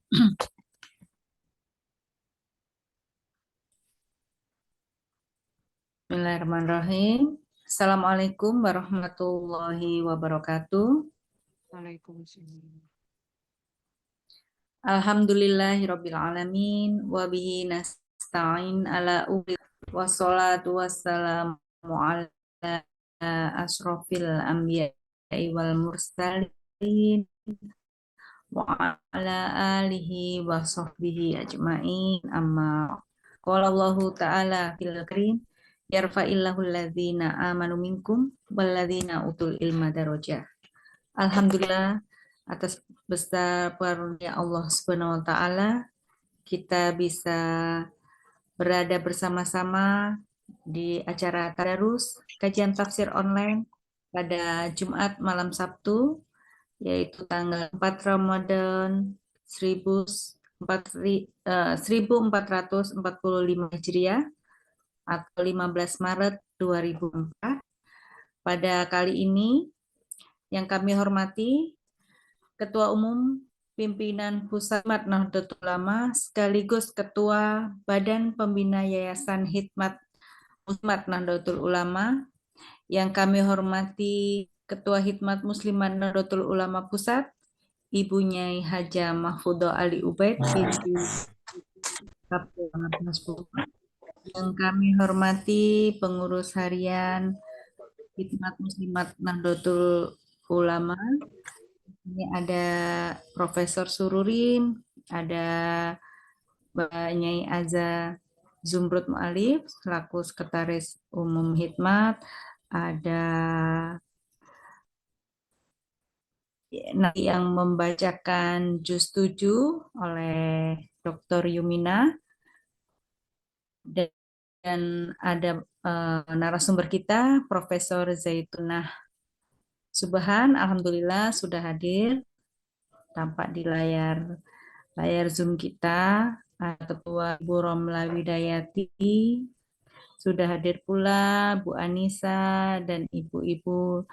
Bismillahirrahmanirrahim. Assalamualaikum warahmatullahi wabarakatuh. Waalaikumsalam. Alhamdulillahirabbil alamin wa bihi nasta'in ala wassalatu wassalamu ala asrofil anbiya'i wal mursalin wa ala alihi wa sahbihi ajma'in amma qala Allahu ta'ala fil karim yarfa'illahu alladhina amanu minkum walladzina utul ilma darajah. Alhamdulillah atas besar karunia Allah Subhanahu wa taala kita bisa berada bersama-sama di acara tadarus kajian tafsir online pada Jumat malam Sabtu yaitu tanggal 4 Ramadan 1445 Hijriah atau 15 Maret 2004. Pada kali ini yang kami hormati Ketua Umum Pimpinan Pusat Nahdlatul Ulama sekaligus Ketua Badan Pembina Yayasan Hikmat Muslimat Nahdlatul Ulama, yang kami hormati Ketua Hikmat Muslimat Nahdlatul Ulama Pusat, Ibu Nyai Haja Mahfudoh Ali Ubaid binti yang kami hormati pengurus harian Hikmat Muslimat Nahdlatul Ulama. Ini ada Profesor Sururin, ada Mbak Nyai Aza Zumrud Mu'alif selaku Sekretaris Umum Hikmat, ada yang membacakan juz 7 oleh Dr. Yumina, dan ada narasumber kita Profesor Zaitunah Subhan, alhamdulillah sudah hadir, tampak di layar Zoom kita. Ketua Ibu Romla Widayati sudah hadir pula, Bu Anissa dan ibu-ibu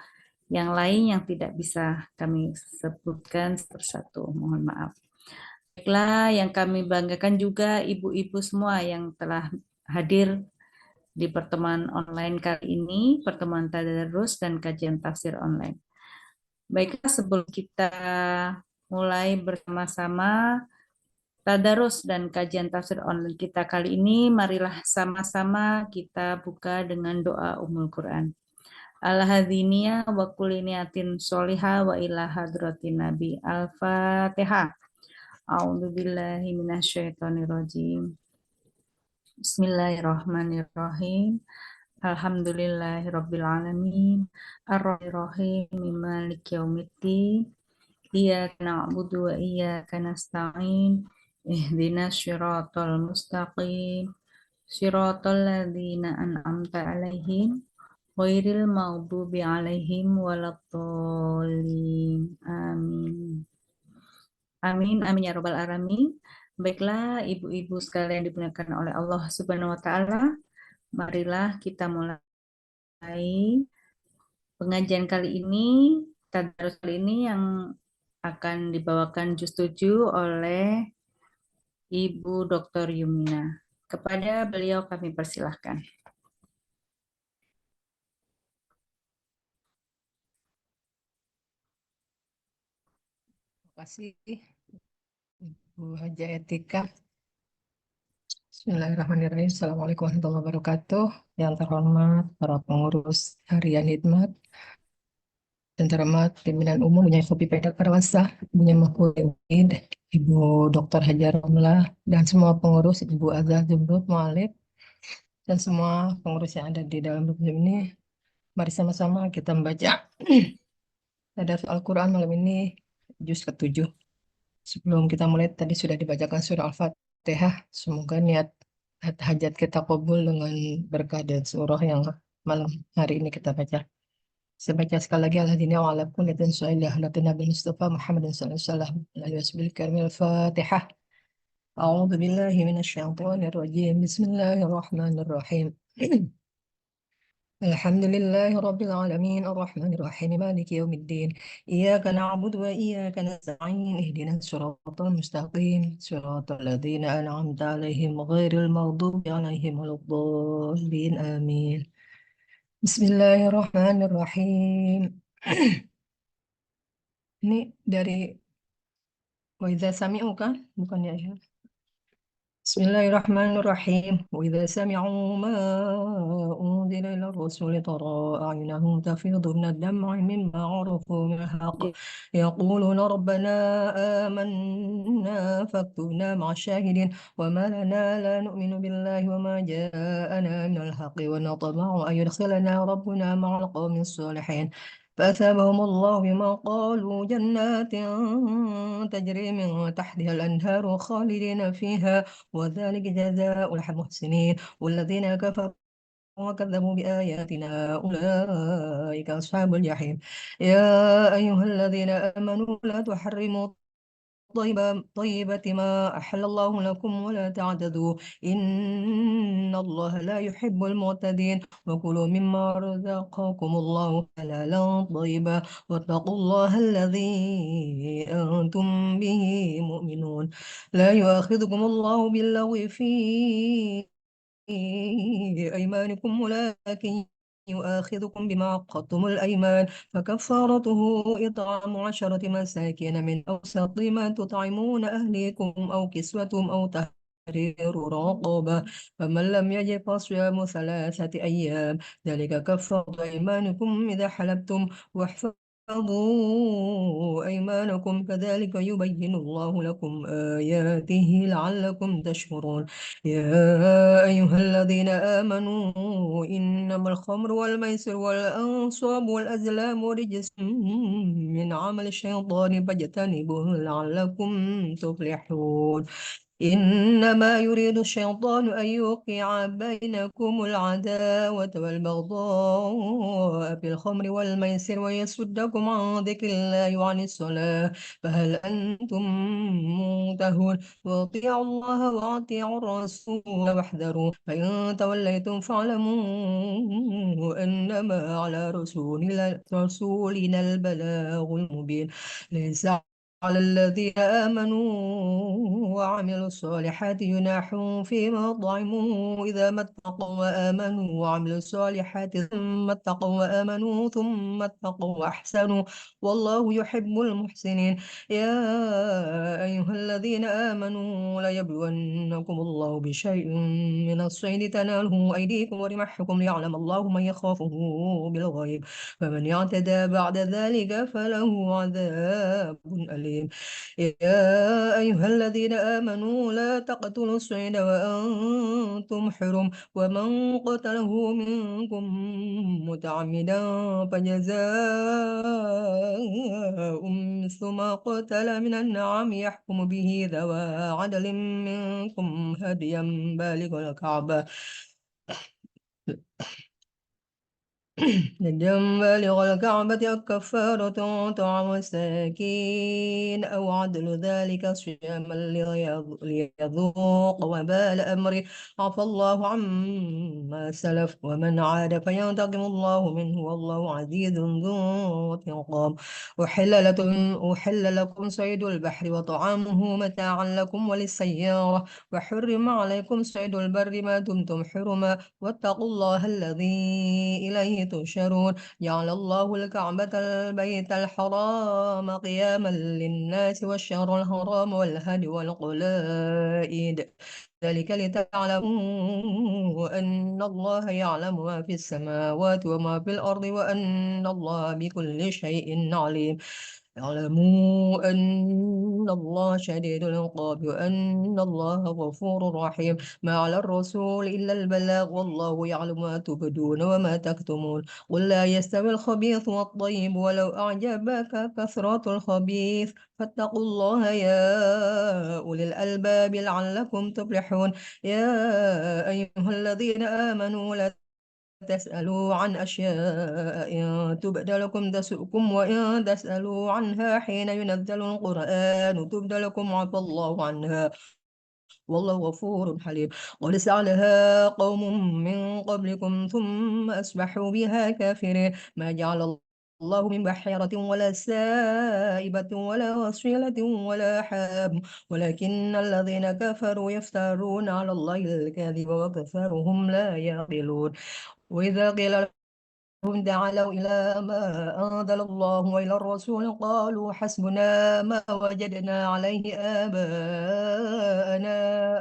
yang lain yang tidak bisa kami sebutkan persatu, mohon maaf. Baiklah, yang kami banggakan juga ibu-ibu semua yang telah hadir di pertemuan online kali ini, pertemuan tadarus dan kajian tafsir online. Baiklah, sebelum kita mulai bersama-sama tadarus dan kajian tafsir online kita kali ini, marilah sama-sama kita buka dengan doa Ummul Quran. Al-hadhiniyah wa kuliniatin sholiha wa ila hadratin nabi. Al-Fatihah. A'udzubillahi minasyaitonirrajim. Bismillahirrahmanirrahim. Alhamdulillahirabbil alamin. Ar-Rahmanir-Rahim. Maliki yaumiddin. Iyyaka na'budu wa iyyaka nasta'in. Ihdinas syiratal mustaqim. Syiratal ladzina an'amta 'alaihim ghairil maghdubi 'alaihim waladdallin. Amin. Amin amin ya rabbal alamin. Baiklah ibu-ibu sekalian dimuliakan oleh Allah Subhanahu wa taala, marilah kita mulai pengajian kali ini, tadarus kali ini yang akan dibawakan juz 7 oleh Ibu Dr. Yumina. Kepada beliau kami persilahkan. Terima kasih Ibu Haja Etika. Bismillahirrahmanirrahim. Assalamualaikum warahmatullahi wabarakatuh. Yang terhormat para pengurus harian Hikmat, yang terhormat pimpinan umum Bunyai Kopi Pedak Perwasa, Bunyai Mahfudoh, Ibu Dr. Haja Romlah, dan semua pengurus, Ibu Azza Zumrud Mu'alif, dan semua pengurus yang ada di dalam grup ini. Mari sama-sama kita membaca tadarus Al-Quran malam ini, juz ke-7. Sebelum kita mulai, tadi sudah dibacakan surah Al-Fatihah. Semoga niat hajat kita kabul dengan berkah dan surah yang malam hari ini kita baca. Saya baca sekali lagi al-hadina wa ala kulli tin su'ilah la Nabi Mustafa Muhammad sallallahu alaihi wasallam. Al-Fatihah. A'udzu billahi minasyaitonir rajim. Bismillahirrahmanirrahim. الحمد لله رب العالمين الرحمن الرحيم مالك يوم الدين. إياك نعبد وإياك نستعين اهدنا الصراط المستقيم صراط الذين أنعمت عليهم غير المغضوب عليهم ولا الضالين آمين. بسم الله الرحمن الرحيم. Ini dari Waiza Sami'u kan? Bukan ya? بسم الله الرحمن الرحيم وإذا سمعوا ما أنزل إلى الرسول ترى أعينهم تفيض من الدمع مما عرفوا من الحق يقولون ربنا آمنا فاكتبنا مع الشاهدين وما لنا لا نؤمن بالله وما جاءنا من الحق ونطمع أن يدخلنا ربنا مع القوم الصالحين فأثابهم الله بما قالوا جنات تجري من تحتها الأنهار خالدين فيها وذلك جزاء المحسنين والذين كفروا وكذبوا بآياتنا أولئك أصحاب الجحيم. يا أيها الذين آمنوا لا تحرموا طيبة ما أحل الله لكم ولا تعتدوا إن الله لا يحب المعتدين وكلوا مما رزقكم الله حلالا طيبا واتقوا الله الذي أنتم به مؤمنون. لا يؤاخذكم الله باللغو في أيمانكم ولكن يؤاخذكم بما عقدتم الأيمان فكفارته إطعام 10 مساكين من أوسط ما تطعمون أهليكم أو كسوتهم أو تحرير رقبة فمن لم يجد فصيام 3 أيام ذلك كفارة أيمانكم إذا حلفتم واحفظوا أيمانكم كذلك يبين الله لكم آياته لعلكم تشكرون. يا أيها الذين آمنوا إنما الخمر والميسر والأنصاب والأزلام رجس من عمل الشيطان فاجتنبوه لعلكم تفلحون. إنما يريد الشيطان أن يوقع بينكم العداوة والبغضاء في الخمر والميسر ويصدكم عن ذكر الله وعن الصلاة فهل أنتم منتهون وأطيعوا الله وأطيعوا الرسول واحذروا فإن توليتم فاعلموا أنما على رسولنا البلاغ المبين. ليس على الذين آمنوا وعملوا الصالحات جناح فيما طعموا إذا ما اتقوا وآمنوا وعملوا الصالحات ثم اتقوا وآمنوا ثم اتقوا وأحسنوا والله يحب المحسنين. يا أيها الذين آمنوا ليبلونكم الله بشيء من الصيد تناله أيديكم ورمحكم ليعلم الله من يخافه بالغيب فمن يعتدى بعد ذلك فله عذاب أليم. يا أيها الذين آمنوا لا تقتلوا الصيد وأنتم حرم ومن قتله منكم متعمدا فجزاء مثل ما قتل من النعم يحكم به ذوى عدل منكم هديا بالغ الكعبة هديا بالغ الكعبة أو كفارة طعام مساكين أو عدل ذلك صياما ليذوق وبال أمره عفى الله عما سلف ومن عاد فينتقم الله منه والله عزيز ذو انتقام. أحل لكم صيد البحر وطعامه متاعا لكم وللسيارة وحرم عليكم صيد البر ما دمتم حرما واتقوا الله الذي إليه تحشرون. جعل الله الكعبة البيت الحرام قياما للناس والشهر الحرام والهدي والقلائد ذلك لتعلموا أن الله يعلم ما في السماوات وما في الأرض وأن الله بكل شيء عليم. اعلموا أن الله شديد العقاب وأن الله غفور رحيم. ما على الرسول إلا البلاغ والله يعلم ما تبدون وما تكتمون. قل لا يستوي الخبيث والطيب ولو أعجبك كثرة الخبيث فاتقوا الله يا أولي الألباب لعلكم تفلحون. يا أيها الذين آمنوا لا تسألوا عن أشياء إن تبد لكم تسؤكم وإن تسألوا عنها حين ينزل القرآن تبد لكم عفى الله عنها والله غفور حليم. قد سألها قوم من قبلكم ثم أصبحوا بها كافرين. ما جعل الله من بحيرة ولا سائبة ولا وصيلة ولا حام، ولكن الذين كفروا يفترون على الله الكذب وكثرهم لا يعقلون. وإذا قيل هم تعالوا إلى ما أنزل الله وإلى الرسول قالوا حسبنا ما وجدنا عليه آباءنا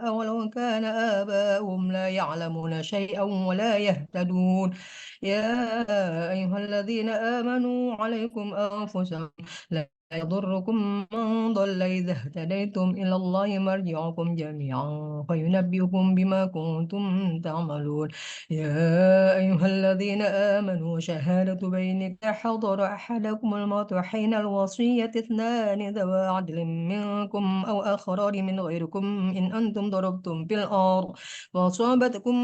أولو كان آباؤهم لا يعلمون شيئا ولا يهتدون. يا أيها الذين آمنوا عليكم أنفسكم لا يضركم من ضل إذا اهتديتم إلى الله مرجعكم جميعا فينبئكم بما كنتم تعملون. يا أيها الذين آمنوا شهادة بينك حضر أحدكم الموت حين الوصية اثنان ذوى عدل منكم أو آخران من غيركم إن أنتم ضربتم في الأرض فأصابتكم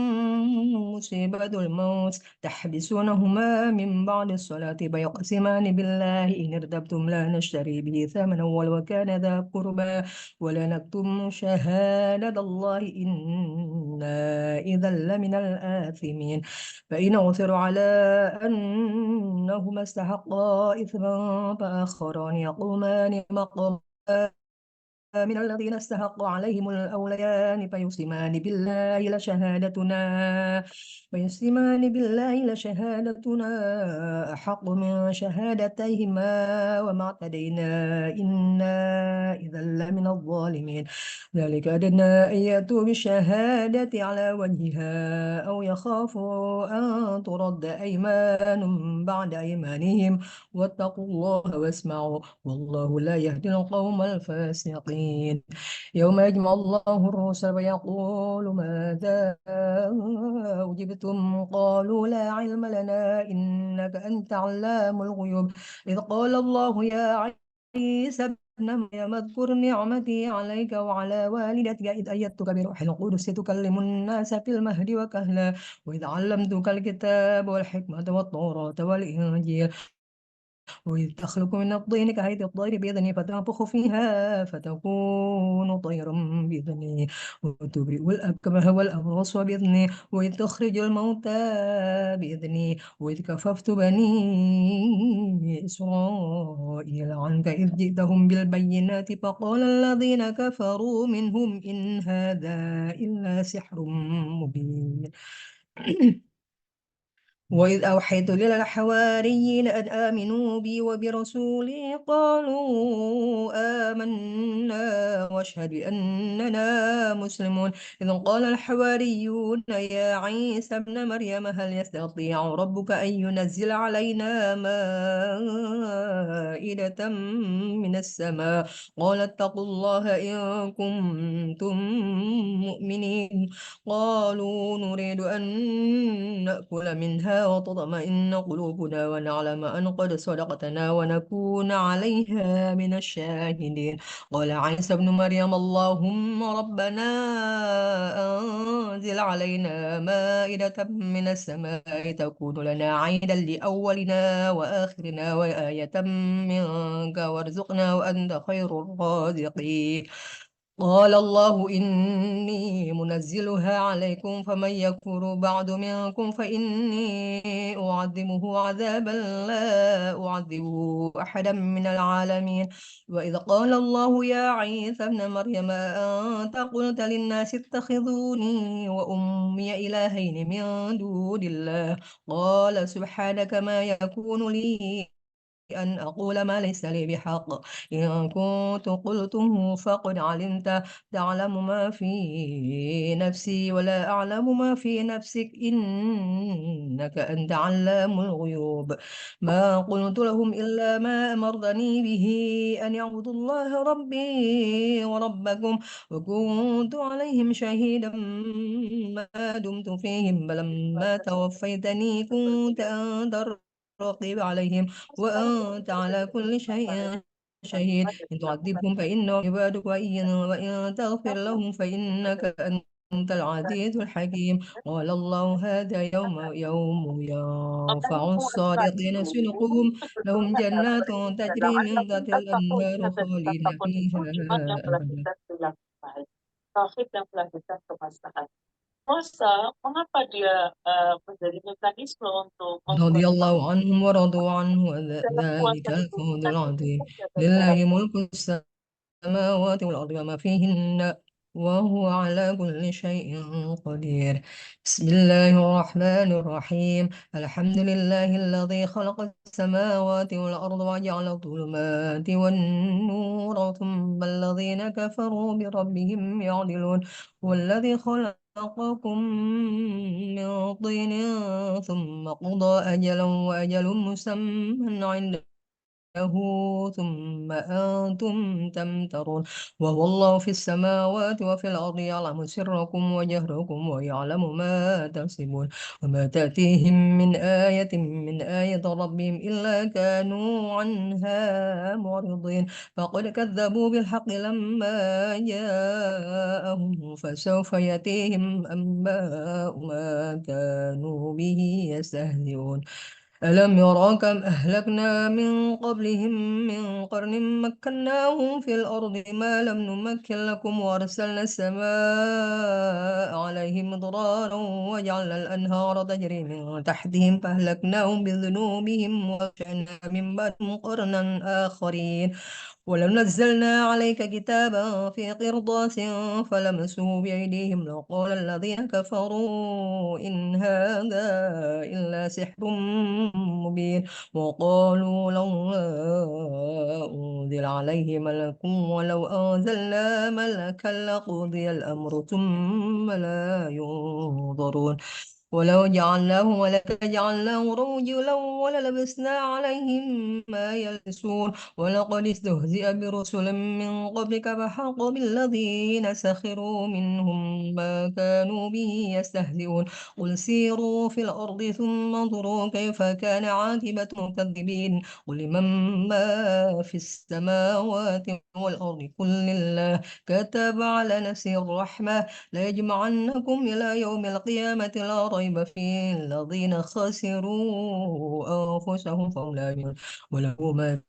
مصيبة الموت تحبسونهما من بعد الصلاة فيقسمان بالله إن ارتبتم لا نشتري به ثمنا ولو كان ذا قربى ولا نكتم شهادة الله إنا إذا لمن الآثمين. فإن عثروا على أنهما استحقا إثما فآخران يقومان مقام من الذين استحق عليهم الأوليان فيقسمان بالله لشهادتنا أحق من شهادتيهما وما اعتدينا إنا إذا لمن الظالمين. ذلك أدنى أن يأتوا بالشهادة على وجهها أو يخافوا أن ترد أيمان بعد أيمانهم واتقوا الله واسمعوا والله لا يهدي القوم الفاسقين. يوم يجمع الله الرسل ويقول ماذا أجبتم قالوا لا علم لنا إنك أنت علام الغيوب. إذ قال الله يا عيسى ابن مريم اذكر نعمتي عليك وعلى والدتك إذ أيدتك بروح القدس تكلم الناس في المهد وكهلا وإذ علمتك الكتاب والحكمة والتوراة والإنجيل وإذ تخلق من الطين كهيئة الطير بإذني فتنفخ فيها فتكون طيرا بإذني وتبرئ الأكمه والأبرص بإذني وإذ تخرج الموتى بإذني وإذ كففت بني إسرائيل عنك إذ جئتهم بالبينات فقال الذين كفروا منهم إن هذا إلا سحر مبين. وإذ أوحيت للحواريين أن آمنوا بي وبرسولي قالوا آمنا واشهد بأننا مسلمون. إذ قال الحواريون يا عيسى ابن مريم هل يستطيع ربك أن ينزل علينا مائدة من السماء قال اتقوا الله إن كنتم مؤمنين. قالوا نريد أن نأكل منها وتطمئن قلوبنا ونعلم أن قد صدقتنا ونكون عليها من الشاهدين. قال عيسى ابن مريم اللهم ربنا أنزل علينا مائدة من السماء تكون لنا عيدا لأولنا وآخرنا وآية منك وارزقنا وأنت خير الرازقين. قال الله إني منزلها عليكم فمن يكفر بعد منكم فإني أعذبه عذابا لا أعذبه أحدا من العالمين. وإذ قال الله يا عيسى ابن مريم أنت قلت للناس اتخذوني وأمي إلهين من دون الله قال سبحانك ما يكون لي أن أقول ما ليس لي بحق إن كنت قلته فقد علمت تعلم ما في نفسي ولا أعلم ما في نفسك إنك أنت علام الغيوب. ما قلت لهم إلا ما أمرني به أن يعبدوا الله ربي وربكم وكنت عليهم شهيدا ما دمت فيهم فلما توفيتني كنت أنت الرقيب عليهم وأنت على كل شيء شهيد. إن تعذبهم فإنهم عبادك وإن تغفر لهم فإنك أنت العزيز الحكيم. قال الله هذا يوم ينفع الصادقين صدقهم لهم جنات تجري من تحتها الأنهار خالدين فيها أبدا. tauhid yang melahirkan kemaslahatan. Masa mengapa dia menjadi mekanisme untuk رضي membuat الله عنهم ورضوا عنه dalam ذلك puasa itu الفوز kita العظيم beribadah bagi لله orang lain. ملك السماوات والأرض وما فيهن وهو على كل شيء قدير بسم الله الرحمن الرحيم الحمد لله الذي خلق السماوات والأرض وجعل الظلمات والنور ثم الذين كفروا بربهم يعدلون والذي خلقكم من طين ثم قضى أجلا وأجل مسمى عنده له ثم أنتم تمترون وهو الله في السماوات وفي الأرض يعلم سركم وجهركم ويعلم ما تكسبون وما تأتيهم من آية من آية ربهم إلا كانوا عنها معرضين فقد كذبوا بالحق لما جاءهم فسوف يأتيهم أنباء ما كانوا به يستهزئون ألم يروا كم أهلكنا من قبلهم من قرن مكناهم في الأرض ما لم نمكن لكم وأرسلنا السماء عليهم مدرارا وجعلنا الأنهار تجري من تحتهم فأهلكناهم بذنوبهم وأنشأنا من بعدهم قرنا آخرين ولو نزلنا عليك كتابا في قرطاس فلمسوه بأيديهم لقال الذين كفروا إن هذا إلا سحر مبين وقالوا لولا أنزل عليه ملك ولو أنزلنا ملكا لقضي الأمر ثم لا ينظرون ولو جعلناه ملكا جعلناه رجلا وللبسنا عليهم ما يلبسون ولقد استهزئ برسل من قبلك فحق بالذين سخروا منهم ما كانوا به يستهزئون قل سيروا في الأرض ثم انظروا كيف كان عاقبة المكذبين قل من ما في السماوات والأرض كل الله كتب على نفسه الرحمة ليجمعنكم إلى يوم القيامة لا ريب فيه الذين خسروا أنفسهم فهم لا يؤمنون وله ما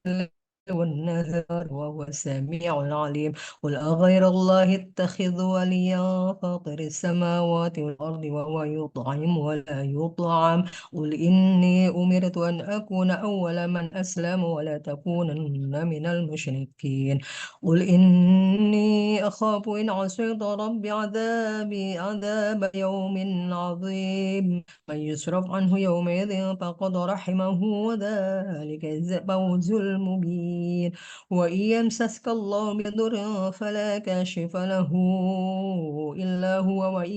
الليل والنهار وهو السميع العليم قل أغير الله اتخذ وليا فاطر السماوات والأرض وهو يطعم ولا يطعم قل إني أمرت أن أكون أول من أسلم ولا تكونن من المشركين قل إني أخاف إن عصيت ربي عذاب يوم عظيم من يصرف عنه يومئذ فقد رحمه وذلك الفوز المبين وإن يمسسك الله بضر فلا كاشف له إلا هو وإن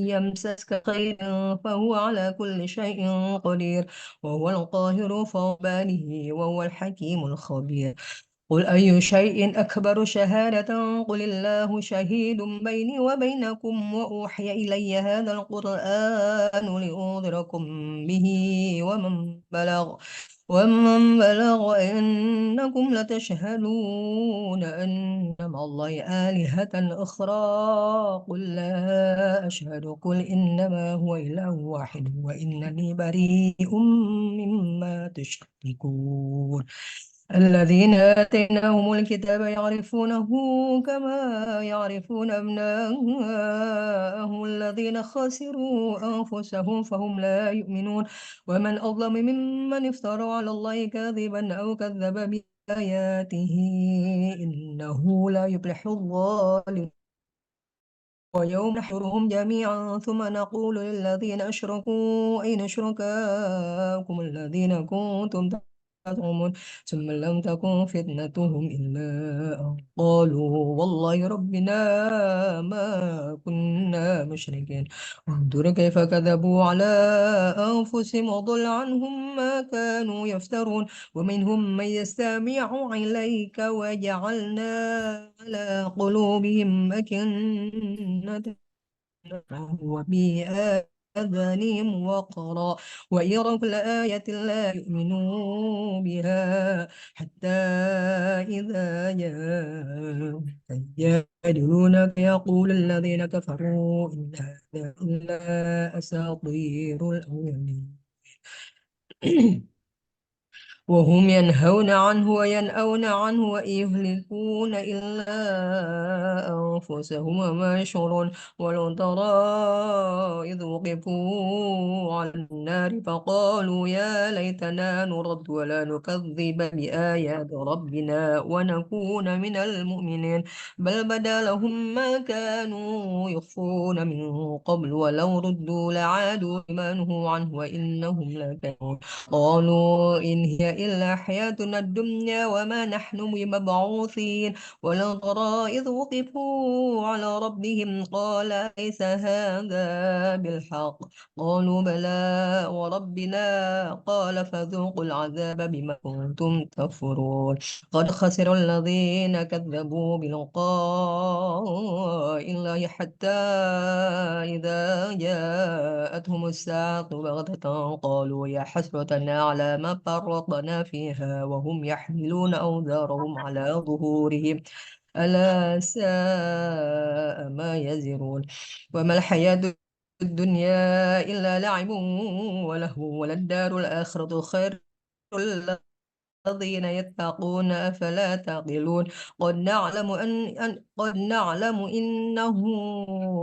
يمسسك خير فهو على كل شيء قدير وهو القاهر فوق عباده وهو الحكيم الخبير قل أي شيء أكبر شهادة قل الله شهيد بيني وبينكم وأوحي إلي هذا القرآن لأنذركم به ومن بلغ إنكم لتشهدون أن مع الله آلهة أخرى قل لا أشهد قل إنما هو إله واحد وإنني بريء مما تشركون الذين آتيناهم الكتاب يعرفونه كما يعرفون أبناءهم الذين خسروا أنفسهم فهم لا يؤمنون ومن أظلم ممن افترى على الله كاذبا أو كذب بآياته إنه لا يفلح الظالمون ويوم نحشرهم جميعا ثم نقول للذين أشركوا أين شركاؤكم الذين كنتم تزعمون ثم لم تكن فتنتهم إلا أن قالوا والله ربنا ما كنا مشركين انظر كيف كذبوا على أنفسهم وضل عنهم ما كانوا يفترون ومنهم من يستمع إليك وجعلنا على قلوبهم أكنة وفي آذانهم وقرا وإن يروا كل آية لا يؤمنوا بها حتى إذا يجادلونك يقول الذين كفروا إن هذا إلا أساطير الأولين وهم ينهون عنه وينأون عنه وإن يهلكون إلا أنفسهم وما يشعرون. ولو ترى إذ وقفوا على النار فقالوا يا ليتنا نرد ولا نكذب بآيات ربنا ونكون من المؤمنين. بل بدا لهم ما كانوا يخفون من قبل ولو ردوا لعادوا لما نهوا عنه وإنهم لكانوا. قالوا إن هي إلا حياتنا الدنيا وما نحن بمبعوثين. ولو ترى إذ وقفوا على ربهم قال أليس هذا بالحق؟ قالوا بلى وربنا قال فذوقوا العذاب بما كنتم تكفرون. قد خسر الذين كذبوا بلقاء الله حتى إذا جاءتهم الساعة بغتة قالوا يا حسرتنا على ما فرطنا فيها وهم يحملون أوزارهم على ظهورهم ألا ساء ما يزرون. وما الحياة الدنيا إلا لعب ولهو وللدار الآخرة خير الذين يتقون أفلا تعقلون. قد نعلم إنه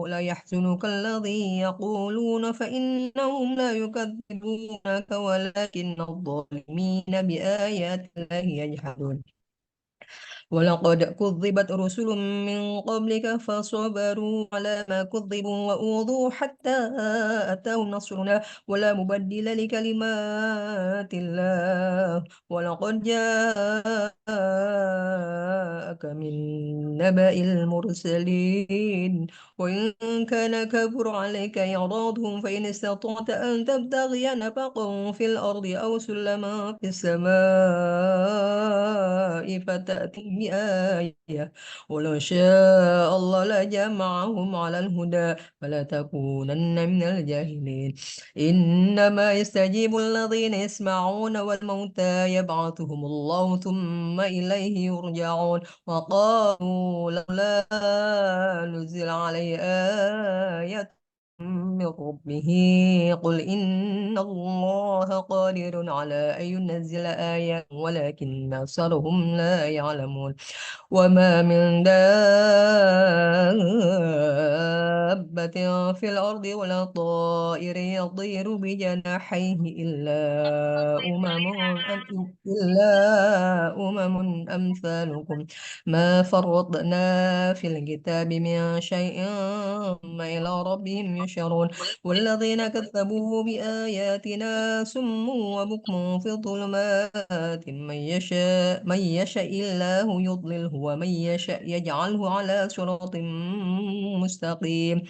لا يحزنك الذي يقولون فإنهم لا يكذبونك ولكن الظالمين بآيات الله يجحدون. ولقد كذبت رسل من قبلك فصبروا على ما كذبوا وأوذوا حتى أتاهم نصرنا ولا مبدل لكلمات الله. ولقد جاءك من نبأ المرسلين. وإن كان كبر عليك إعراضهم فإن استطعت أن تبتغي نفقا في الأرض أو سلما في السماء فتأتي بآية. ولو شاء الله لجمعهم على الهدى فلا تكونن من الجاهلين. إنما يستجيب الذين يسمعون والموتى يبعثهم الله ثم إليه يرجعون. وقالوا لولا نزل عليه آية من ربه. قل إن الله قادر على أن ينزل آية ولكن أكثرهم لا يعلمون. وما من دابة في الأرض ولا طائر يطير بجناحيه إلا أمم أمثالكم ما فرطنا في الكتاب من شيء ثم إلى ربهم يشرون. والذين كذبوا بآياتنا سم وبكم في الظلمات من يشاء الله يضلله ومن يشاء يجعله على صراط مستقيم.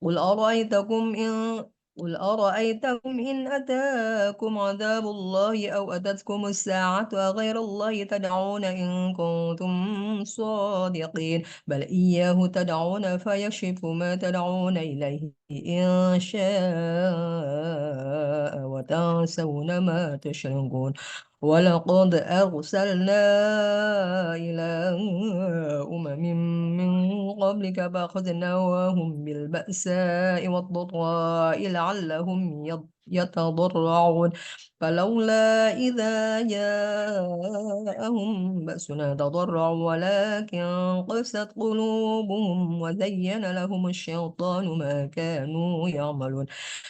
قل أرأيتكم إن قل أرأيتكم إن أتاكم عذاب الله أو أتتكم الساعة أغير الله تدعون إن كنتم صادقين. بل إياه تدعون فيكشف ما تدعون إليه إن شاء وتنسون ما تشركون. ولقد أرسلنا إلى أمم من قبلك فأخذناهم بالبأساء والضراء لعلهم يتضرعون. فلولا إذا جاءهم بأسنا تضرعوا ولكن قست قلوبهم وزين لهم الشيطان ما كانوا يعملون.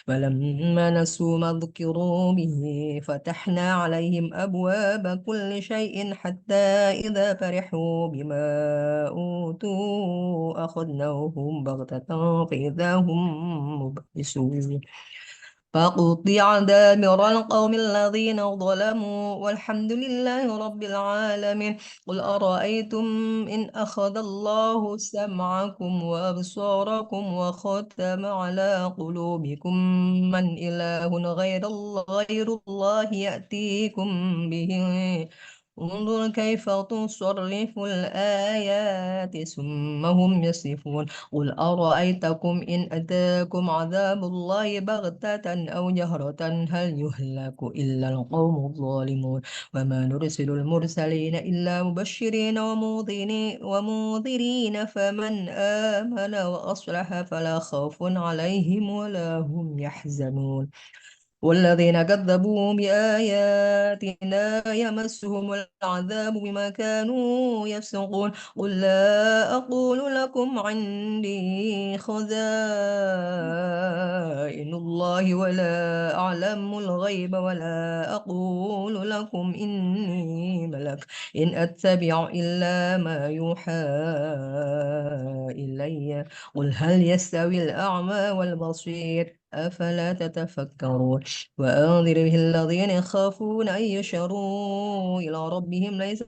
فلما نسوا ما ذكروا به فتحنا عليهم أبواب كل شيء حتى إذا فرحوا بما أوتوا أخذناهم بغتة فإذا هم مبلسون. فقطع دابر القوم الذين ظلموا والحمد لله رب العالمين. قل أرأيتم إن أخذ الله سمعكم وأبصاركم وختم على قلوبكم من إله غير الله يأتيكم به. انظر كيف تصرف الآيات ثم هم يصفون. قل أرأيتكم إن أتاكم عذاب الله بغتة أو جهرة هل يهلك إلا القوم الظالمون. وما نرسل المرسلين إلا مبشرين ومنذرين فمن آمن وأصلح فلا خوف عليهم ولا هم يحزنون. والذين كذبوا بآياتنا يمسهم العذاب بما كانوا يفسقون قل لا أقول لكم عندي خزائن الله ولا أعلم الغيب ولا أقول لكم إني ملك إن أتبع إلا ما يوحى إلي قل هل يستوي الأعمى والبصير أفلا تتفكرون وأنذر به الذين يخافون أن يشروا إلى ربهم ليس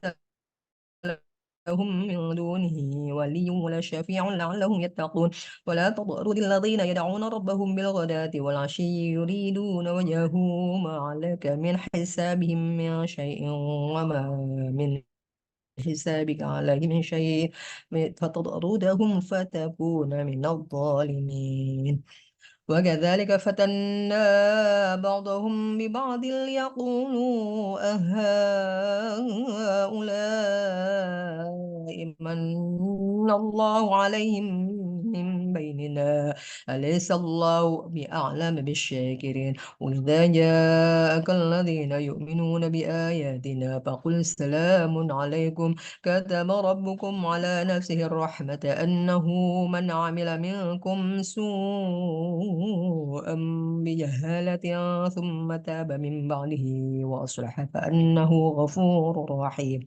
لهم من دونه ولي ولا شفيع لعلهم يتقون ولا تطرد الذين يدعون ربهم بالغداة والعشي يريدون وجهه ما عليك من حسابهم من شيء وما من حسابك عليه من شيء فتطردهم فتكون من الظالمين وكذلك فتنا بعضهم ببعض ليقولوا أهؤلاء من الله عليهم من بيننا أليس الله بأعلم بالشاكرين وإذا جاءك الذين يؤمنون بآياتنا فقل سلام عليكم كتب ربكم على نفسه الرحمة أنه من عمل منكم سوءا بجهالة ثم تاب من بعده وأصلح فأنه غفور رحيم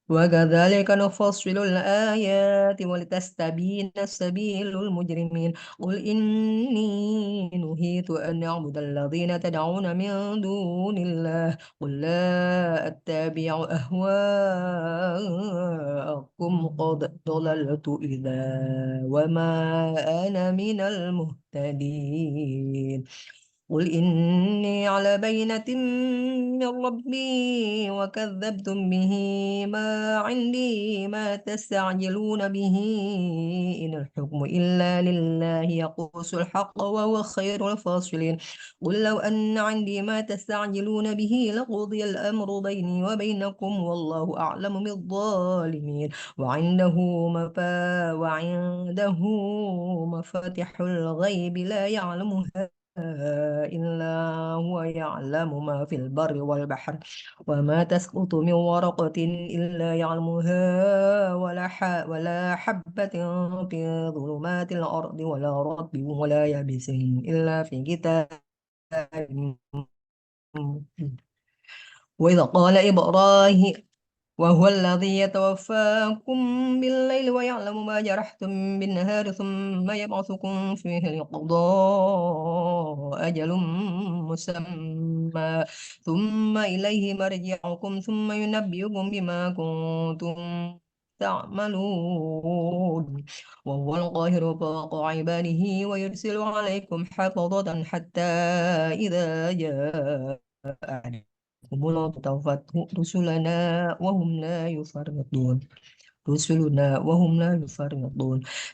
وكذلك نفصل الآيات ولتستبين سبيل المجرمين قل إني نهيت أن أعبد الذين تدعون من دون الله قل لا أتبع أهواءكم قد ضللت إذا وما أنا من المهتدين قل إني على بينة من ربي وكذبتم به ما عندي ما تستعجلون به إن الحكم إلا لله يقص الحق وهو خير الفاصلين قل لو أن عندي ما تستعجلون به لقضي الأمر بيني وبينكم والله أعلم بالظالمين وعنده مفاتح الغيب لا يعلمها إلا هو يعلم ما في البر والبحر وما تسقط من ورقة إلا يعلمها ولا حبة في ظلمات الأرض ولا رطب ولا يابس إلا في كتاب مبين. وإذا قال إبراهيم وهو الذي يتوفاكم بالليل ويعلم ما جرحتم بالنهار ثم يبعثكم فيه لقضاء أجل مسمى ثم إليه مرجعكم ثم ينبئكم بما كنتم تعملون وهو القاهر فوق عباده ويرسل عليكم حفظة حتى إذا جاء الموت توفته رسلنا وهم لا يفرطون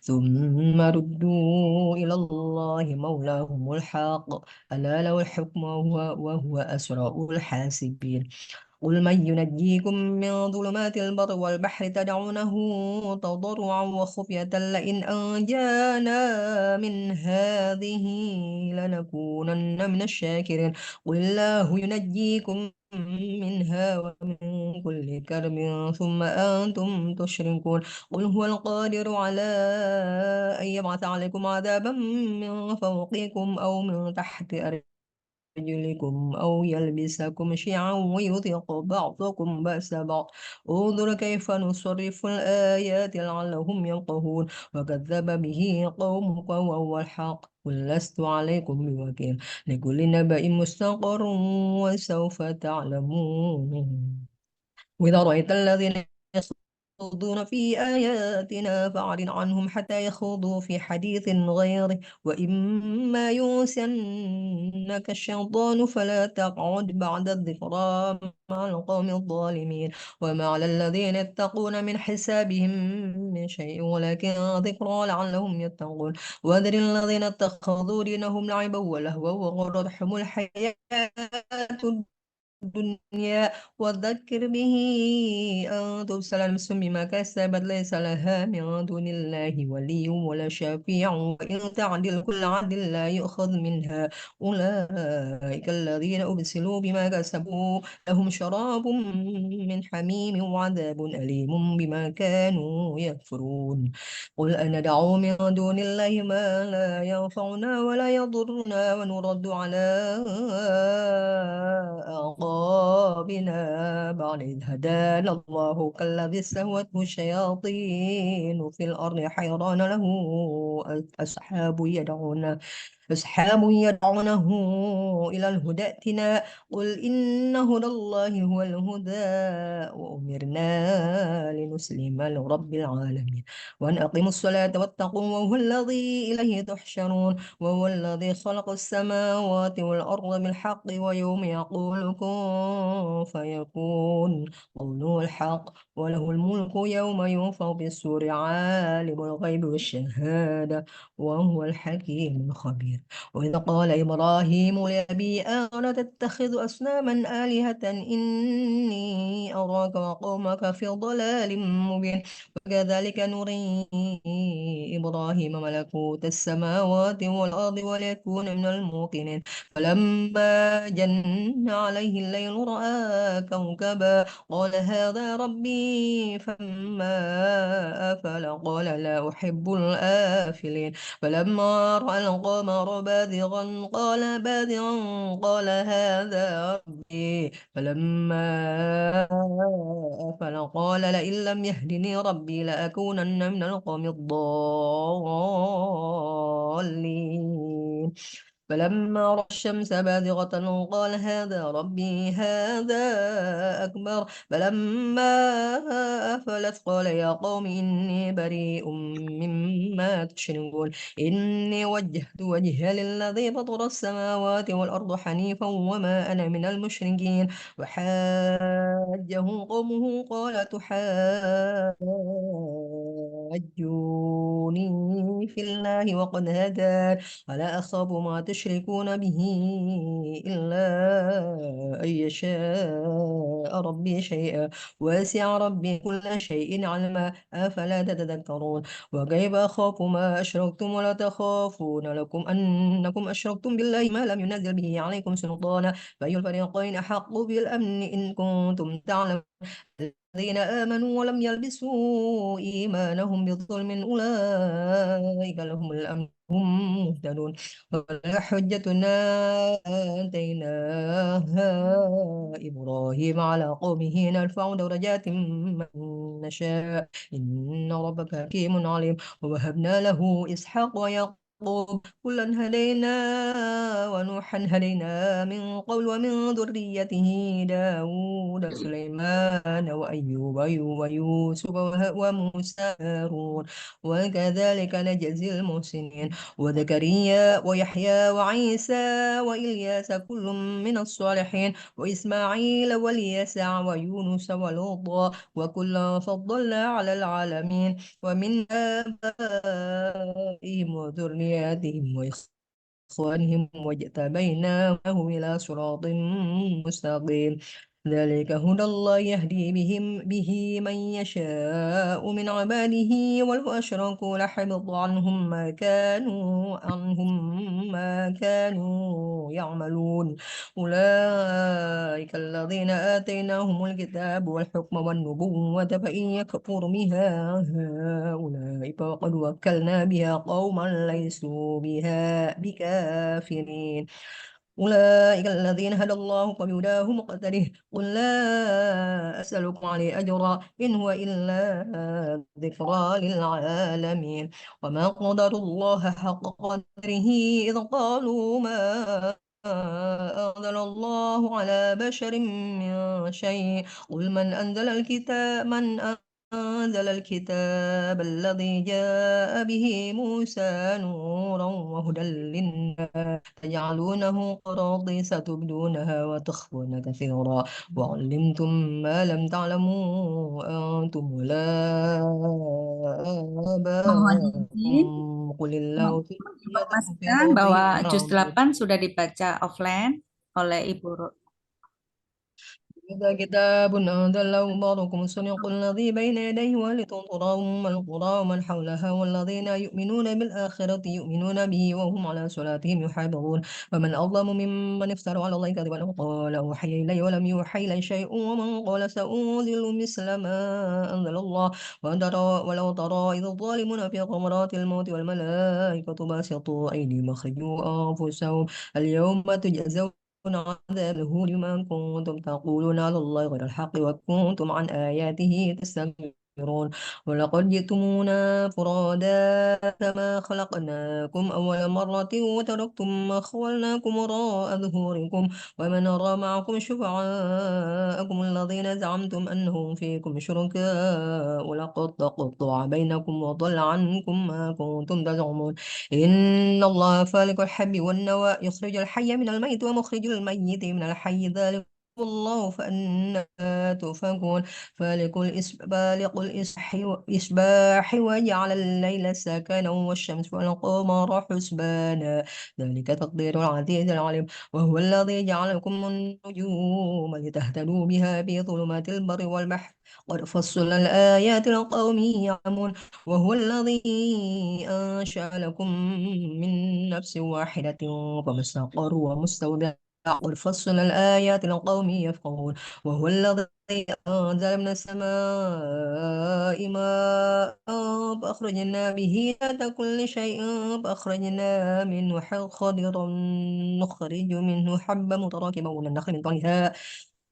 ثم ردوا إلى الله مولاهم الحق ألا له الحكم وهو أسرع الحاسبين قل من ينجيكم من ظلمات البر والبحر تدعونه تضرعا وخفية لئن أنجانا من هذه لنكونن من الشاكرين قل الله ينجيكم منها ومن كل كرب ثم أنتم تشركون قل هو القادر على أن يبعث عليكم عذابا من فوقكم أو من تحت رجلكم أو يلبسكم شيعا ويذيق بعضكم بأس بعض انظر كيف نصرف الآيات لعلهم يفقهون وكذب به قومك وهو الحق قل لست عليكم بوكيل لكل نبأ مستقر وسوف تعلمون وإذا رأيت الذين يخوضون في آياتنا فأعرض عنهم حتى يخوضوا في حديث غيره وإما ينسينك الشيطان فلا تقعد بعد الذكرى مع القوم الظالمين وما على الذين يتقون من حسابهم من شيء ولكن ذكرى لعلهم يتقون وذر الذين اتخذوا دينهم لعبا ولهوا وغرتهم الحياة الدنيا وذكر به أن تبصر نفس بما كسبت ليس لها من دون الله ولي ولا شفيع وإن تعدل كل عدل لا يؤخذ منها أولئك الذين أبسلوا بما كسبوا لهم شراب من حميم وعذاب أليم بما كانوا يكفرون قل أندعو من دون الله ما لا ينفعنا ولا يضرنا ونرد على أعقابنا بعد إذ هدانا الله كالذي استهوته الشياطين في الأرض حيران له أصحاب يدعونه إلى الهدى ائتنا قل إن هدى الله هو الهدى وأمرنا لنسلم لرب العالمين وأن أقيموا الصلاة واتقوا وهو الذي إليه تحشرون وهو الذي خلق السماوات والأرض بالحق ويوم يقول كن فيكون قوله الحق وله الملك يوم ينفخ بالصور عالم الغيب والشهادة وهو الحكيم الخبير وإذ قال إبراهيم لأبي آزر تتخذ أصناما آلهة إني أراك وقومك في ضلال مبين وكذلك نري إبراهيم ملكوت السماوات والأرض وليكون من الموقنين فلما جن عليه الليل رأى كوكبا قال هذا ربي فما أفل قال لا أحب الآفلين فلما رأى القمر بازغا قال هذا ربي فلما أفل قال لئن لم يهدني ربي لأكونن من القوم الضالين فلما رأى الشمس بازغة قال هذا ربي هذا أكبر فلما أفلت قال يا قوم إني بريء مما تشركون إني وجهت وجهي للذي فطر السماوات والأرض حنيفا وما أنا من المشركين وحاجه قومه قال تحاجوني في الله وقد هدان ولا أخاف ما تشركون به إلا أن يشاء ربي شيئا وسع ربي كل شيء علما أفلا تتذكرون وكيف أخاف ما أشركتم ولا تخافون لكم أنكم أشركتم بالله ما لم ينزل به عليكم سلطانا فأي الفريقين أحق بالأمن إن كنتم تعلمون الذين آمنوا ولم يلبسوا إيمانهم بظلم أولئك لهم الأمن هم مهتدون ولا حجتنا آتيناها إبراهيم على قومه نرفع درجات من نشاء إن ربك حكيم عليم ووهبنا له إسحاق ويعقوب كلا هدينا ونوحا هدينا من قبل ومن ذريته داود سليمان وأيوب ويوسف وموسى هارون وكذلك نجزي المحسنين وزكريا ويحيى وعيسى وإلياس كل من الصالحين وإسماعيل واليسع ويونس ولوطا وكلا فضلنا على العالمين ومن آبائهم وذرياتهم وإخوانهم واجتبيناهم إلى صراط مستقيم ذلك هدى الله يهدي به من يشاء من عباده ولو أشركوا لحبط عنهم ما كانوا يعملون أولئك الذين آتيناهم الكتاب والحكم والنبوة فإن يكفر بها هؤلاء فقد وكلنا بها قوما ليسوا بها بكافرين أولئك الذين هدى الله فبهداه مقتده قل لا أسألكم عليه أجرا إن هو إلا ذكرى للعالمين وما قدروا الله حق قدره إذ قالوا ما أنزل الله على بشر من شيء قل من أنزل الكتاب الذي جاء به موسى نورا وهدى للناس تجعلونه قراطيس تبدونها وتخفون كثيرا وعلمتم ما لم تعلموا أنتم ولا Mohon آباؤكم izin قل الله يدعو في menginformasikan الأرض bahwa juz مرض 8 sudah dibaca offline oleh Ibu إذا كتاب أنزله بعضكم الصديق الذي بين يديه ولتنظر أم القرى ومن حولها والذين يؤمنون بالآخرة يؤمنون به وهم على صلاتهم يحافظون ومن أظلم ممن افترى على الله كذبا أو قال أوحي إلي ولم يوحى إلي شيء ومن قال سأنزل مثل ما أنزل الله ولو ترى إذ الظالمون في غمرات الموت والملائكة باسطوا أيديهم أخرجوا أنفسهم اليوم تجزون عذاب الهون بما كنتم تقولون على الله غير الحق وكنتم عن آياته تستكبرون ولقد جئتمونا فرادا كما خلقناكم أول مرة وتركتم ما خولناكم وراء ظهوركم وما نرى معكم شفعاءكم الذين زعمتم أنهم فيكم شركاء لقد تقطع بينكم وضل عنكم ما كنتم تزعمون إن الله فالق الحب والنوى يخرج الحي من الميت ومخرج الميت من الحي ذلك الله فأنا تؤفكون فالق الإصباح وجعل الليل سكنا والشمس والقمر حسبانا ذلك تقدير العزيز العليم وهو الذي جعلكم النجوم لتهتدوا بها في ظلمات البر والبحر قد فصل الآيات لقوم يعلمون وهو الذي أنشأ لكم من نفس واحدة فمستقر ومستودع قد فصل الآيات لقوم يفقهون وهو الذي أنزل من السماء ماء فأخرجنا به ذات كل شيء فأخرجنا منه خضرا نخرج منه حبا متراكبا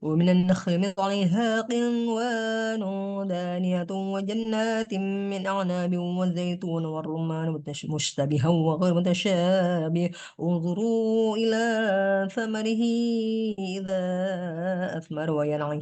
ومن النخل من طلعها قنوان دانية وجنات من أعناب والزيتون والرمان مشتبها وغير متشابه انظروا إلى ثمره إذا أثمر وينعه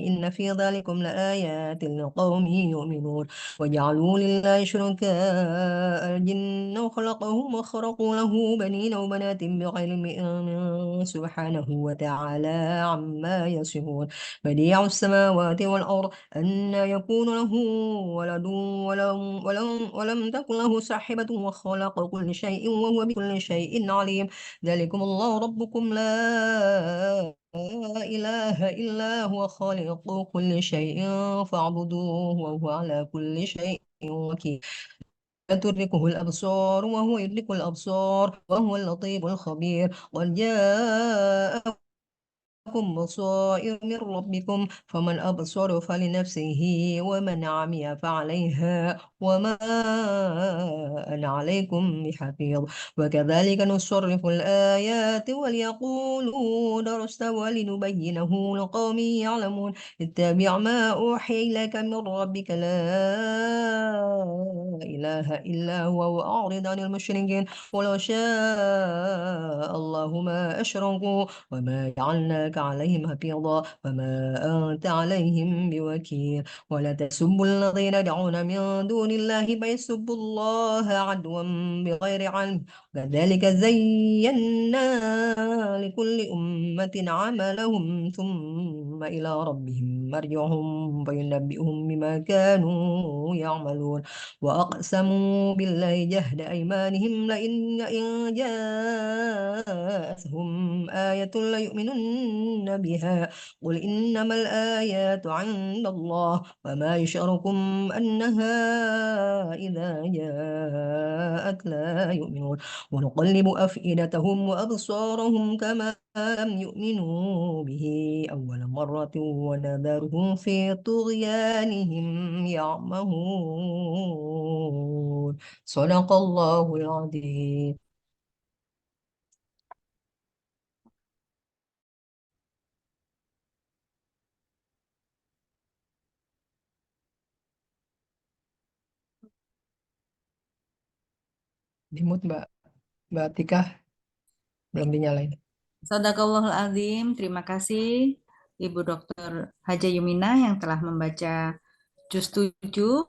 إن في ذلكم لآيات لقوم يؤمنون وجعلوا لله شركاء الجن وخلقهم وخرقوا له بنين وبنات بغير علم سبحانه وتعالى عما يصفون بديع السماوات والأرض أن يكون له ولد ولم تكن له صاحبة وخلق كل شيء وهو بكل شيء عليم ذلكم الله ربكم لا إله إلا هو خالق كل شيء فاعبدوه وهو على كل شيء وكيل لا تدركه الأبصار وهو يدرك الأبصار وهو اللطيف الخبير قد جاء لكم بصائر من ربكم فمن أبصر فلنفسه ومن عمي فعليها وما أنا عليكم بحفيظ وكذلك نصرف الآيات وليقولوا درست ولنبينه لقوم يعلمون اتبع ما أوحي إليك من ربك لا إله إلا هو وأعرض عن المشركين ولو شاء الله ما أشركوا وما جعلناك عليهم حفيظا وما أنت عليهم بوكيل ولا تسبوا الذين يدعون من دون الله فيسبوا الله عدوا بغير علم كذلك زينا لكل أمة عملهم ثم إلى ربهم مرجعهم فينبئهم بما كانوا يعملون وأقسموا بالله جهد أيمانهم لئن جاءتهم آية ليؤمنن بها قل إنما الآيات عند الله وما يشعركم أنها إذا جاءت لا يؤمنون ونقلب أفئدتهم وأبصارهم كما لم يؤمنوا به أول مرة ونذرهم في طغيانهم يعمهون صدق الله العظيم. Dimut Mbak Tika belum dinyalain. Sadaqallahul azim. Terima kasih Ibu Dr. Haja Yumina yang telah membaca juz 7.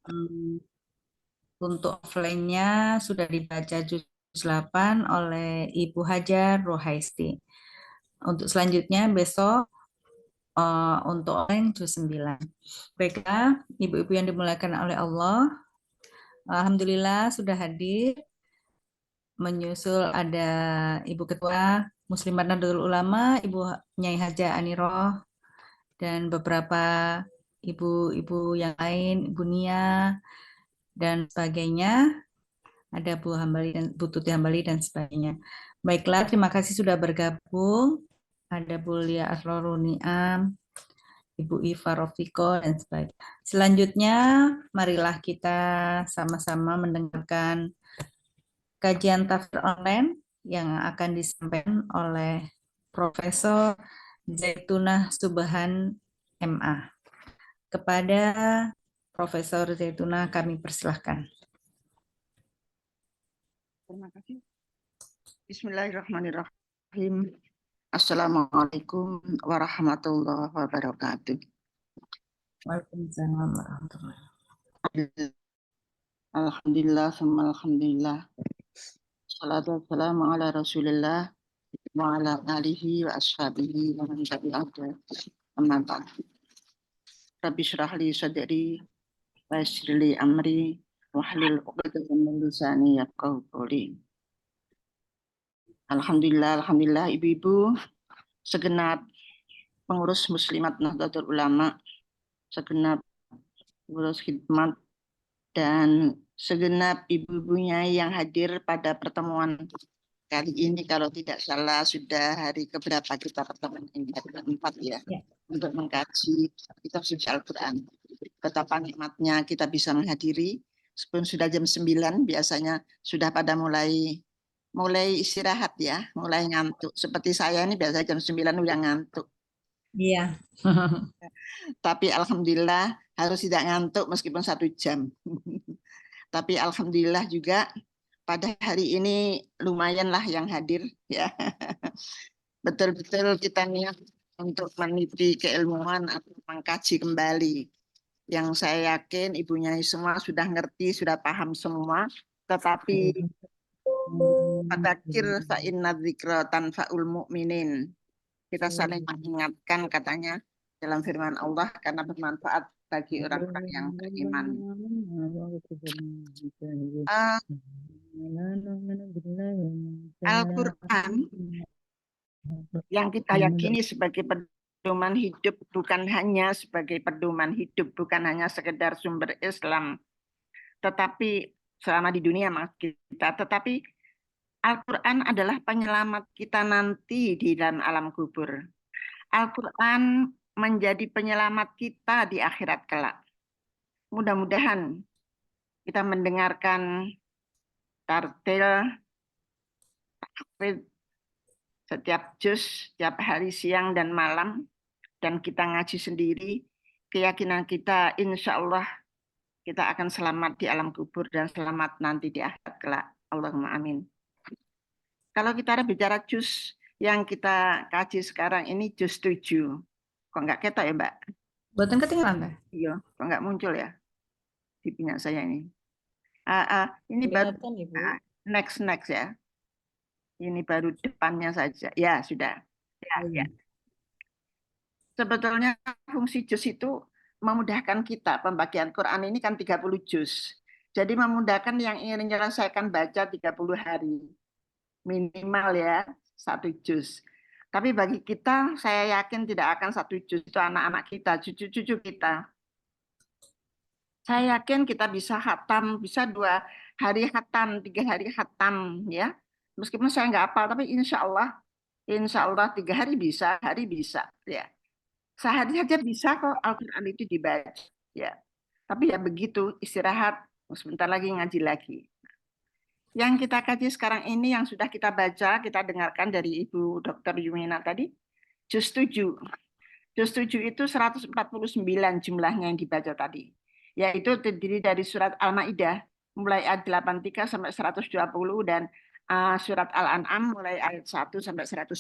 Hmm, Untuk offline-nya sudah dibaca juz 8 oleh Ibu Hajar Rohaisti. Untuk selanjutnya besok untuk online juz 9. Baiklah, Ibu-ibu yang dimuliakan oleh Allah, Alhamdulillah sudah hadir. Menyusul ada Ibu Ketua Muslimat Nahdlatul Ulama, Ibu Nyai Haja Aniroh, dan beberapa ibu-ibu yang lain, Ibu Nia, dan sebagainya. Ada Bu Hambali dan Bu Tuti Hambali dan sebagainya. Baiklah, terima kasih sudah bergabung. Ada Bu Lia Asroruniam, Ibu Iva Rofiko, dan sebagainya. Selanjutnya, marilah kita sama-sama mendengarkan kajian tafsir online yang akan disampaikan oleh Profesor Zaitunah Subhan MA. Kepada Profesor Zaitunah kami persilahkan. Terima kasih. Bismillahirrahmanirrahim. Assalamualaikum warahmatullahi wabarakatuh. Waalaikumsalam warahmatullahi wabarakatuh. Alhamdulillah, alhamdulillah. Salatu wassalamu ala Rasulillah wa ala alihi wa ashabihi wa man tabi'ahum. Amma ba'd. Rabbi shrah li sadri wa yassir li amri wahlul 'uqdatam min lisani yafqahu qawli. Alhamdulillah, ibu-ibu, segenap pengurus Muslimat Nahdlatul Ulama, segenap pengurus khidmat, dan segenap ibu-ibunya yang hadir pada pertemuan kali ini. Kalau tidak salah sudah hari keberapa kita pertemuan ini, hari keempat ya, untuk mengkaji kitab suci Al-Quran. Betapa nikmatnya kita bisa menghadiri, meskipun sudah jam 9, biasanya sudah pada mulai istirahat ya, mulai ngantuk. Seperti saya ini biasa jam 9 udah ngantuk. Iya. Tapi alhamdulillah harus tidak ngantuk meskipun 1 jam. Tapi alhamdulillah juga pada hari ini lumayanlah yang hadir ya. Betul-betul kita niat untuk meniti keilmuan atau mengkaji kembali. Yang saya yakin ibunya semua sudah ngerti, sudah paham semua. Tetapi fadzakir fa inna dzikra tanfa'ul mu'minin. Kita saling mengingatkan katanya dalam firman Allah karena bermanfaat bagi orang-orang yang beriman. Al-Quran yang kita yakini sebagai pedoman hidup, bukan hanya sebagai pedoman hidup, bukan hanya sekedar sumber Islam, tetapi selama di dunia kita, tetapi Al-Quran adalah penyelamat kita nanti di dalam alam kubur. Al-Quran menjadi penyelamat kita di akhirat kelak. Mudah-mudahan kita mendengarkan tartil, tahfidz setiap juz, setiap hari siang dan malam, dan kita ngaji sendiri, keyakinan kita insya Allah kita akan selamat di alam kubur dan selamat nanti di akhirat kelak. Allahumma amin. Kalau kita bicara juz yang kita kaji sekarang ini juz 7. Kok nggak ketok ya, Mbak? Buatan ketinggalan, Mbak? Iya, kok nggak muncul ya di punya saya ini. Ini baru next ya. Ini baru depannya saja. Ya, sudah. Ya. Sebetulnya fungsi juz itu memudahkan kita. Pembagian Quran ini kan 30 juz. Jadi memudahkan yang ingin menyelesaikan baca 30 hari. Minimal ya 1 juz. Tapi bagi kita, saya yakin tidak akan 1 juz itu anak-anak kita, cucu-cucu kita. Saya yakin kita bisa khatam, bisa 2 hari khatam, 3 hari khatam ya. Meskipun saya nggak hafal, tapi insya Allah 3 hari bisa, hari bisa ya. Sehari saja bisa kok Al-Quran itu dibaca ya. Tapi ya begitu, istirahat, sebentar lagi ngaji lagi. Yang kita kaji sekarang ini yang sudah kita baca, kita dengarkan dari Ibu Dr. Yumina tadi, juz 7. Juz 7 itu 149 jumlahnya yang dibaca tadi. Yaitu terdiri dari surat Al-Maidah mulai ayat 83 sampai 120 dan surat Al-An'am mulai ayat 1 sampai 110.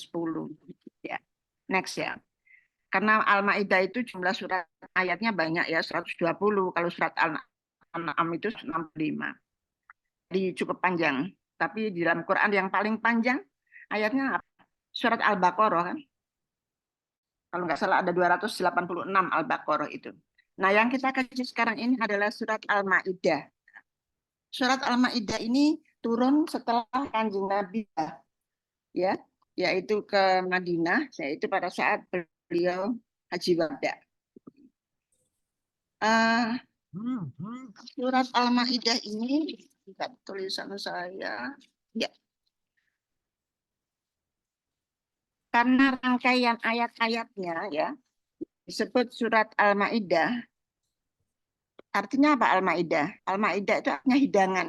Ya. Next ya. Karena Al-Maidah itu jumlah surat ayatnya banyak ya, 120. Kalau surat Al-An'am itu 65. Jadi cukup panjang. Tapi di dalam Quran yang paling panjang ayatnya surat Al-Baqarah kan. Kalau nggak salah ada 286 Al-Baqarah itu. Nah, yang kita kaji sekarang ini adalah surat Al-Maidah. Surat Al-Maidah ini turun setelah Kanjeng Nabi ya. yaitu ke Madinah, yaitu pada saat beliau haji wada. Surat Al-Maidah ini bukan tulisan saya, ya. Karena rangkaian ayat-ayatnya ya disebut surat Al-Maidah. Artinya apa Al-Maidah? Al-Maidah itu artinya hidangan.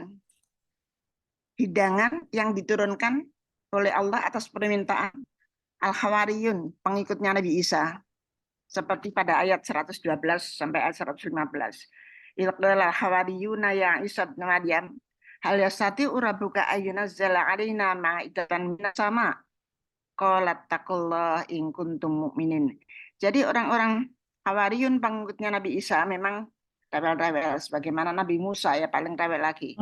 Hidangan yang diturunkan oleh Allah atas permintaan Al-Hawariyun, pengikutnya Nabi Isa. Seperti pada ayat 112 sampai ayat 115. Ilaqala hawariyuna ya Isa bin Maryam hal yastati rabbuka ayyunazzala alaina ma'idatan minas sama qalat taqullah in kuntum mu'minin. Jadi orang-orang Hawariyun pengikutnya Nabi Isa memang rewel-rewel sebagaimana Nabi Musa ya paling rewel lagi.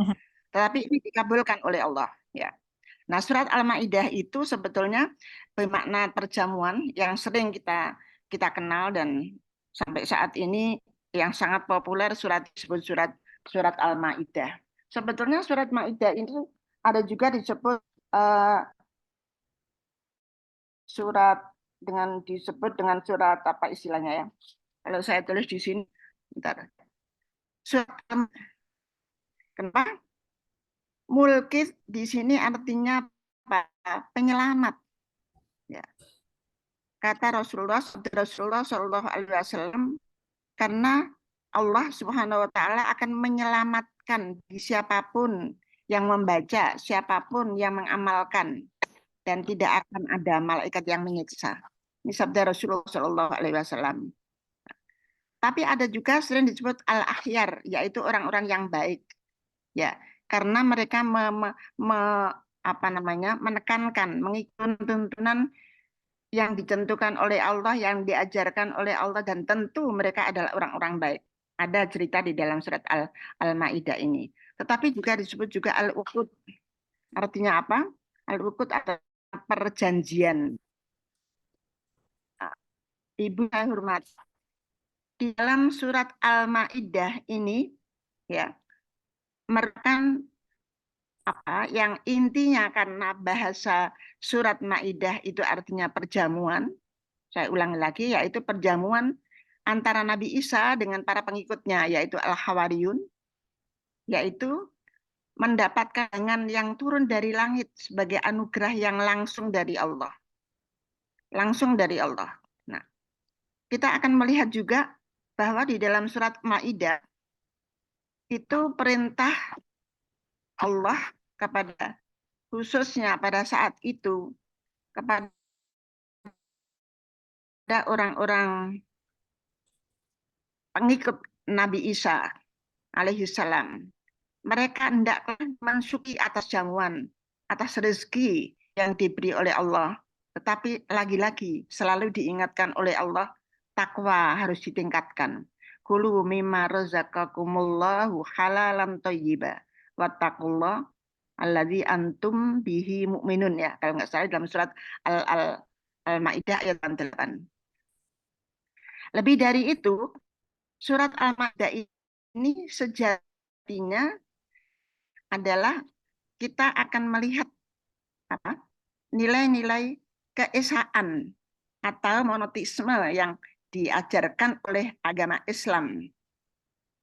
Tetapi ini dikabulkan oleh Allah ya. Nah, surat Al-Maidah itu sebetulnya bermakna perjamuan yang sering kita kenal dan sampai saat ini yang sangat populer surat disebut surat Al-Maidah. Sebetulnya surat Maidah ini ada juga disebut disebut dengan surat apa istilahnya ya. Kalau saya tulis di sini, bentar. Surat kenapa? Mulkis di sini artinya apa? Penyelamat. Ya. Kata Rasulullah Shallallahu Alaihi Wasallam, karena Allah Subhanahu Wa Taala akan menyelamatkan siapapun yang membaca, siapapun yang mengamalkan, dan tidak akan ada malaikat yang menyiksa. Ini sabda Rasulullah Shallallahu Alaihi Wasallam. Tapi ada juga sering disebut al-akhyar, yaitu orang-orang yang baik, ya, karena mereka menekankan, mengikuti tuntunan yang ditentukan oleh Allah, yang diajarkan oleh Allah, dan tentu mereka adalah orang-orang baik. Ada cerita di dalam surat Al-Maidah ini. Tetapi juga disebut juga al-uqud. Artinya apa? Al-uqud adalah perjanjian. Ibu saya hormat. Di dalam surat Al-Maidah ini ya merupakan apa yang intinya, karena bahasa surat Maidah itu artinya perjamuan. Saya ulangi lagi, yaitu perjamuan antara Nabi Isa dengan para pengikutnya, yaitu Al-Hawariyun, yaitu mendapatkan dengan yang turun dari langit sebagai anugerah yang langsung dari Allah. Langsung dari Allah. Nah, kita akan melihat juga bahwa di dalam surat Maidah itu perintah Allah kepada khususnya pada saat itu kepada orang-orang pengikut Nabi Isa alaihissalam. Mereka hendaklah mensyukuri atas jamuan, atas rezeki yang diberi oleh Allah. Tetapi lagi-lagi selalu diingatkan oleh Allah, takwa harus ditingkatkan. Kulu mimma razaqakumullahu halalan thayyiba wattaqullah alladzi antum bihi mu'minun ya. Kalau nggak salah dalam surat Al-Maidah ayat 8. Lebih dari itu, surat Al-Maidah ini sejatinya adalah kita akan melihat nilai-nilai keesaan atau monoteisme yang diajarkan oleh agama Islam,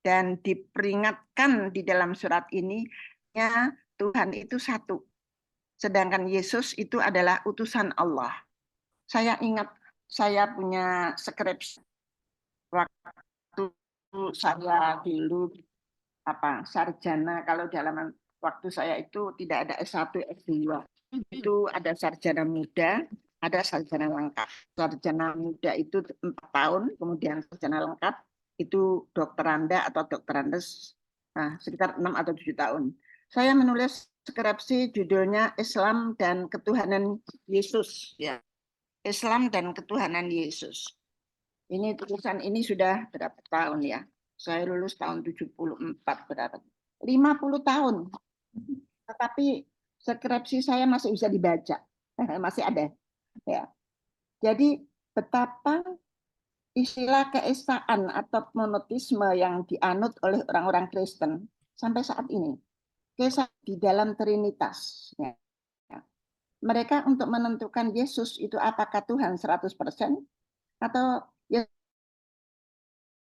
dan diperingatkan di dalam surat ini ya, Tuhan itu satu, sedangkan Yesus itu adalah utusan Allah. Saya ingat saya punya skripsi waktu saya dulu sarjana, kalau dalam waktu saya itu tidak ada S1, S2. Itu ada sarjana muda, ada sarjana lengkap. Sarjana muda itu 4 tahun, kemudian sarjana lengkap itu dokteranda atau dokterandes sekitar 6 atau 7 tahun. Saya menulis skripsi judulnya Islam dan Ketuhanan Yesus ya. Islam dan Ketuhanan Yesus. Ini tulisan ini sudah berapa tahun ya? Saya lulus tahun 74 berapa? 50 tahun. Tetapi skripsi saya masih bisa dibaca. Masih ada. Ya. Jadi betapa istilah keesaan atau monoteisme yang dianut oleh orang-orang Kristen sampai saat ini. Keesaan di dalam Trinitas. Ya. mereka untuk menentukan Yesus itu apakah Tuhan 100% atau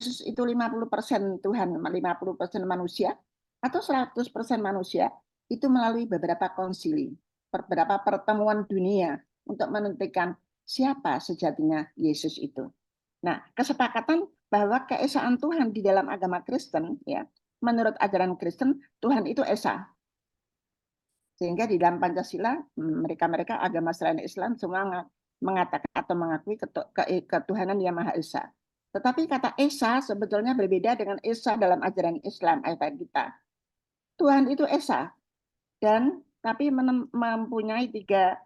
Yesus itu 50% Tuhan, 50% manusia, atau 100% manusia, itu melalui beberapa konsili, beberapa pertemuan dunia untuk menentukan siapa sejatinya Yesus itu. Nah, kesepakatan bahwa keesaan Tuhan di dalam agama Kristen, ya, menurut ajaran Kristen, Tuhan itu esa. Sehingga di dalam Pancasila, mereka-mereka agama selain Islam semua mengatakan atau mengakui ketuhanan yang Maha Esa. Tetapi kata esa sebetulnya berbeda dengan esa dalam ajaran Islam ayat kita. Tuhan itu esa, dan tapi mempunyai tiga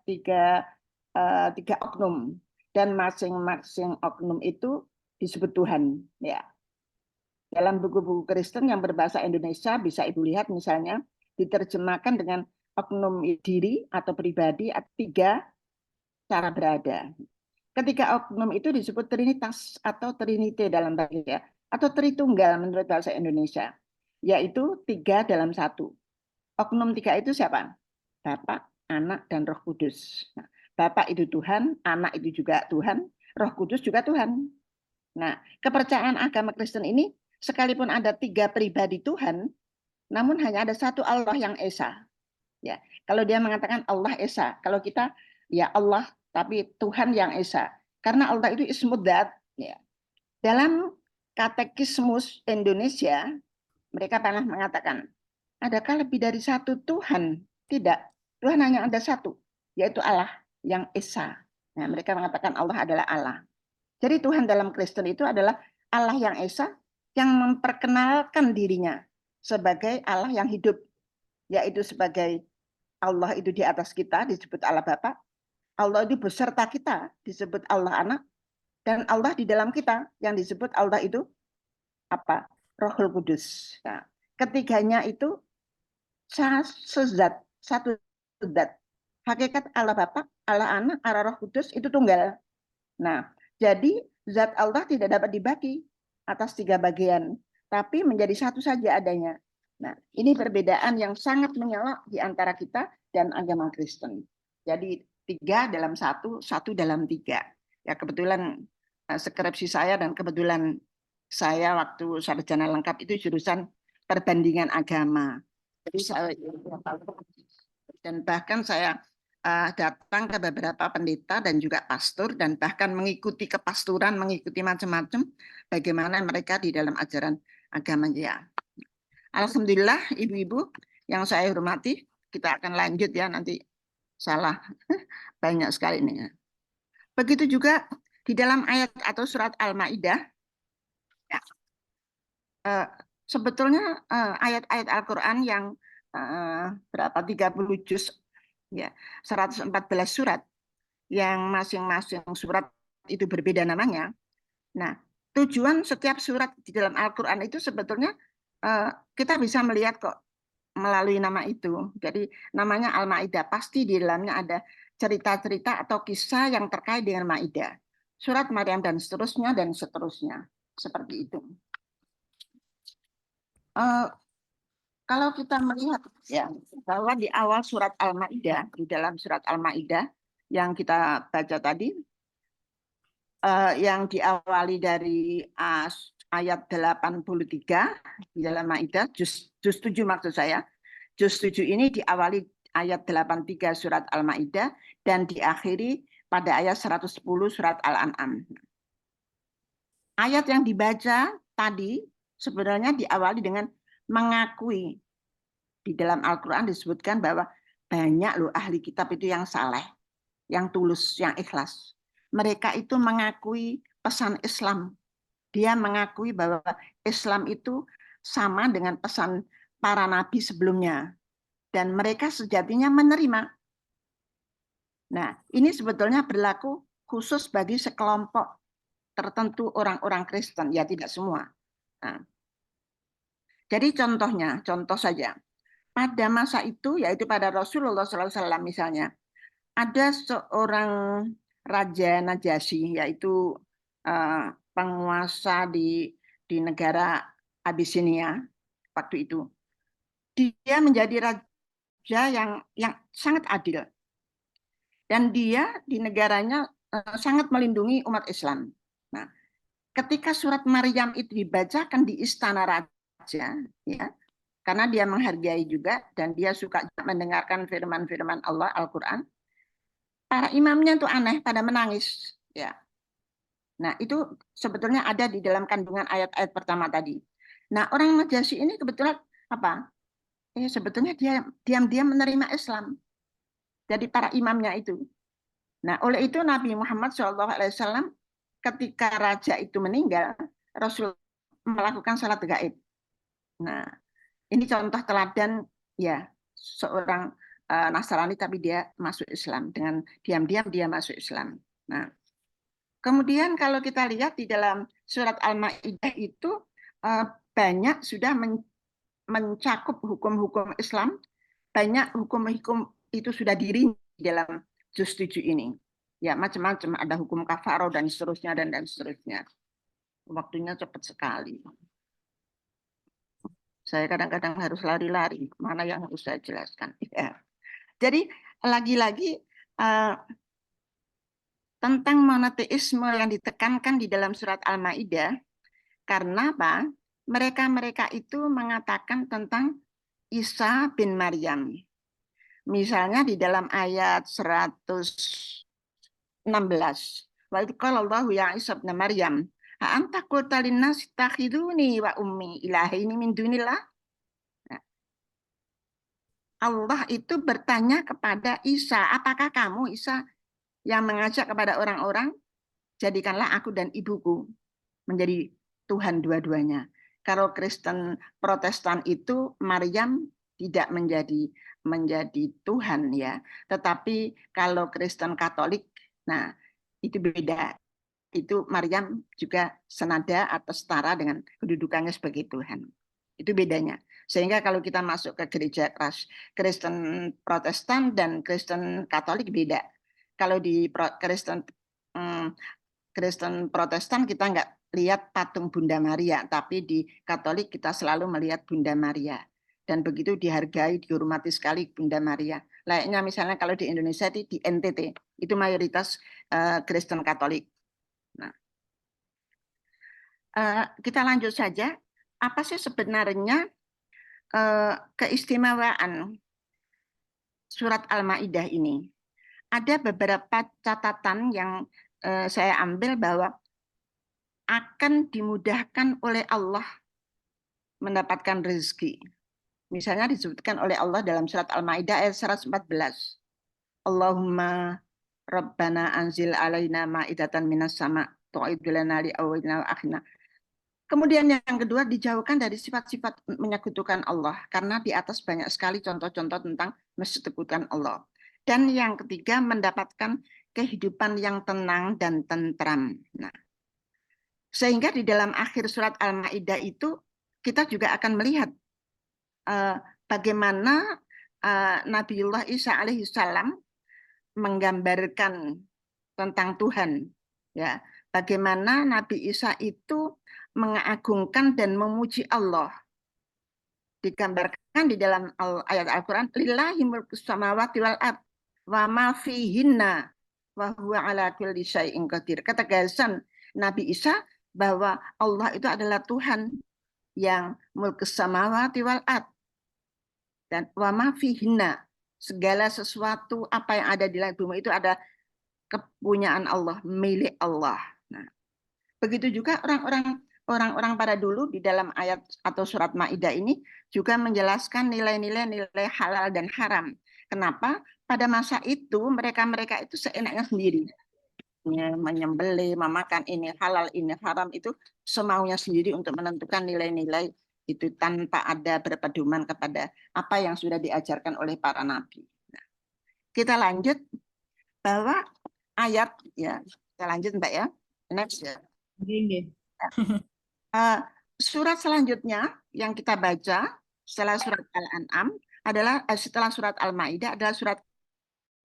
oknum, dan masing-masing oknum itu disebut Tuhan. Ya. Dalam buku-buku Kristen yang berbahasa Indonesia bisa Ibu lihat misalnya diterjemahkan dengan oknum diri atau pribadi, tiga cara berada. Ketika oknum itu disebut Trinitas atau Trinite dalam bahasa ya, atau Tritunggal menurut bahasa Indonesia, yaitu 3 dalam 1. Oknum 3 itu siapa? Bapa, Anak, dan Roh Kudus. Nah, Bapa itu Tuhan, Anak itu juga Tuhan, Roh Kudus juga Tuhan. Nah, kepercayaan agama Kristen ini sekalipun ada 3 pribadi Tuhan, namun hanya ada satu Allah yang esa. Ya, kalau dia mengatakan Allah esa, kalau kita ya Allah tapi Tuhan yang esa, karena Allah itu ismud dzat. Ya. Dalam Katekismus Indonesia, mereka pernah mengatakan, adakah lebih dari satu Tuhan? Tidak, Tuhan hanya ada satu, yaitu Allah yang esa. Nah, mereka mengatakan Allah adalah Allah. Jadi Tuhan dalam Kristen itu adalah Allah yang esa, yang memperkenalkan dirinya sebagai Allah yang hidup, yaitu sebagai Allah itu di atas kita disebut Allah Bapa, Allah itu beserta kita disebut Allah Anak, dan Allah di dalam kita yang disebut Allah itu apa? Rohul Kudus. Nah, ketiganya itu sezat, satu zat. Hakikat Allah Bapa, Allah Anak, Allah Roh Kudus itu tunggal. Nah, jadi zat Allah tidak dapat dibagi atas 3 bagian, tapi menjadi satu saja adanya. Nah, ini perbedaan yang sangat menyolok di antara kita dan agama Kristen. Jadi 3 dalam 1, 1 dalam 3. Ya kebetulan skripsi saya dan kebetulan saya waktu sarjana lengkap itu jurusan perbandingan agama. Jadi saya dan bahkan saya datang ke beberapa pendeta dan juga pastor dan bahkan mengikuti kepasturan, mengikuti macam-macam bagaimana mereka di dalam ajaran agama ya. Alhamdulillah ibu-ibu yang saya hormati, kita akan lanjut ya, nanti salah banyak sekali ini. Begitu juga di dalam ayat atau surat Al-Maidah ya, sebetulnya ayat-ayat Al-Qur'an yang berapa 30 juz ya, 114 surat yang masing-masing surat itu berbeda namanya. Nah, tujuan setiap surat di dalam Al-Qur'an itu sebetulnya kita bisa melihat kok melalui nama itu. Jadi namanya Al-Maidah, pasti di dalamnya ada cerita-cerita atau kisah yang terkait dengan Maidah. Surat Maryam dan seterusnya dan seterusnya. Seperti itu. Kalau kita melihat ya bahwa di awal surat Al-Maidah, di dalam surat Al-Maidah yang kita baca tadi, yang diawali dari ayat 83 di dalam Maidah, juz 7 maksud saya. Juz 7 ini diawali ayat 83 surat Al-Maidah dan diakhiri pada ayat 110 surat Al-An'am. Ayat yang dibaca tadi sebenarnya diawali dengan mengakui. Di dalam Al-Quran disebutkan bahwa banyak loh ahli kitab itu yang saleh, yang tulus, yang ikhlas. Mereka itu mengakui pesan Islam. Dia mengakui bahwa Islam itu sama dengan pesan para nabi sebelumnya. Dan mereka sejatinya menerima. Nah, ini sebetulnya berlaku khusus bagi sekelompok tertentu orang-orang Kristen, ya tidak semua. Nah, jadi contoh saja. Pada masa itu, yaitu pada Rasulullah SAW misalnya, ada seorang Raja Najasyi, yaitu penguasa di negara Abyssinia waktu itu. Dia menjadi raja yang sangat adil. dan dia di negaranya sangat melindungi umat Islam. Nah, ketika surat Maryam itu dibacakan di istana raja, ya, karena dia menghargai juga dan dia suka mendengarkan firman-firman Allah Al-Quran, para imamnya tuh aneh pada menangis, ya. Nah, itu sebetulnya ada di dalam kandungan ayat-ayat pertama tadi. Nah, orang Najasyi ini kebetulan apa? Sebetulnya dia diam-diam menerima Islam dari para imamnya itu. Nah, oleh itu Nabi Muhammad SAW ketika raja itu meninggal, Rasul melakukan salat gaib. Nah, ini contoh teladan ya seorang Nasrani tapi dia masuk Islam, dengan diam-diam dia masuk Islam. Nah, kemudian kalau kita lihat di dalam surat Al-Maidah itu banyak sudah mencakup hukum-hukum Islam, banyak hukum-hukum itu sudah dirinci dalam juz 7 ini. Ya, macam-macam, ada hukum kafaroh dan seterusnya dan seterusnya. Waktunya cepat sekali. Saya kadang-kadang harus lari-lari, mana yang harus saya jelaskan. Ya. Jadi lagi-lagi tentang monoteisme yang ditekankan di dalam surat Al-Maidah, karena apa? Mereka itu mengatakan tentang Isa bin Maryam. Misalnya di dalam ayat 116. Wa idh qala Allahu ya Isa bin Maryam, a anta qulta lin-nasi ittakhiduni wa ummi ilahaini min dunillah. Allah itu bertanya kepada Isa, apakah kamu Isa yang mengajak kepada orang-orang, jadikanlah aku dan ibuku menjadi Tuhan dua-duanya. Kalau Kristen Protestan itu Maryam tidak menjadi Tuhan ya, tetapi kalau Kristen Katolik, nah itu beda. Itu Maryam juga senada atau setara dengan kedudukannya sebagai Tuhan. Itu bedanya. Sehingga kalau kita masuk ke gereja Kristen Protestan dan Kristen Katolik beda. Kalau di Kristen Protestan kita nggak lihat patung Bunda Maria, tapi di Katolik kita selalu melihat Bunda Maria. Dan begitu dihargai, dihormati sekali Bunda Maria. Layaknya misalnya kalau di Indonesia di NTT, itu mayoritas Kristen Katolik. Nah, kita lanjut saja. Apa sih sebenarnya keistimewaan surat Al-Maidah ini? Ada beberapa catatan yang saya ambil bahwa akan dimudahkan oleh Allah mendapatkan rezeki. Misalnya disebutkan oleh Allah dalam surat Al-Maidah ayat 114. Allahumma Rabbana anzil alaina ma'idatan minas sama tu'idulana li'awwalina wa akhirina. Kemudian yang kedua, dijauhkan dari sifat-sifat menyekutukan Allah, karena di atas banyak sekali contoh-contoh tentang menyekutukan Allah. Dan yang ketiga, mendapatkan kehidupan yang tenang dan tentram. Nah, sehingga di dalam akhir surat Al-Maidah itu kita juga akan melihat bagaimana Nabiullah Isa alaihissalam menggambarkan tentang Tuhan. Ya, bagaimana Nabi Isa itu mengagungkan dan memuji Allah. Digambarkan di dalam ayat Al-Quran, lillahi mulkus samawati wal ard wa ma fihinna wa huwa ala kulli syai'in qadir. Ketegasan Nabi Isa bahwa Allah itu adalah Tuhan yang mulkus samawati wal ard dan wa ma fihinna, segala sesuatu apa yang ada di langit bumi itu ada kepunyaan Allah, milik Allah. Nah, begitu juga orang-orang pada dulu di dalam ayat atau surat Maidah ini juga menjelaskan nilai-nilai halal dan haram. Kenapa? Pada masa itu mereka itu seenaknya sendiri. Menyembelih, memakan ini halal, ini haram, itu semaunya sendiri untuk menentukan nilai-nilai itu tanpa ada berpedoman kepada apa yang sudah diajarkan oleh para nabi. Nah, kita lanjut bahwa ayat ya, kita lanjut Mbak ya. Next ya. Surat selanjutnya yang kita baca setelah surat Al-An'am adalah setelah surat Al-Maidah adalah surat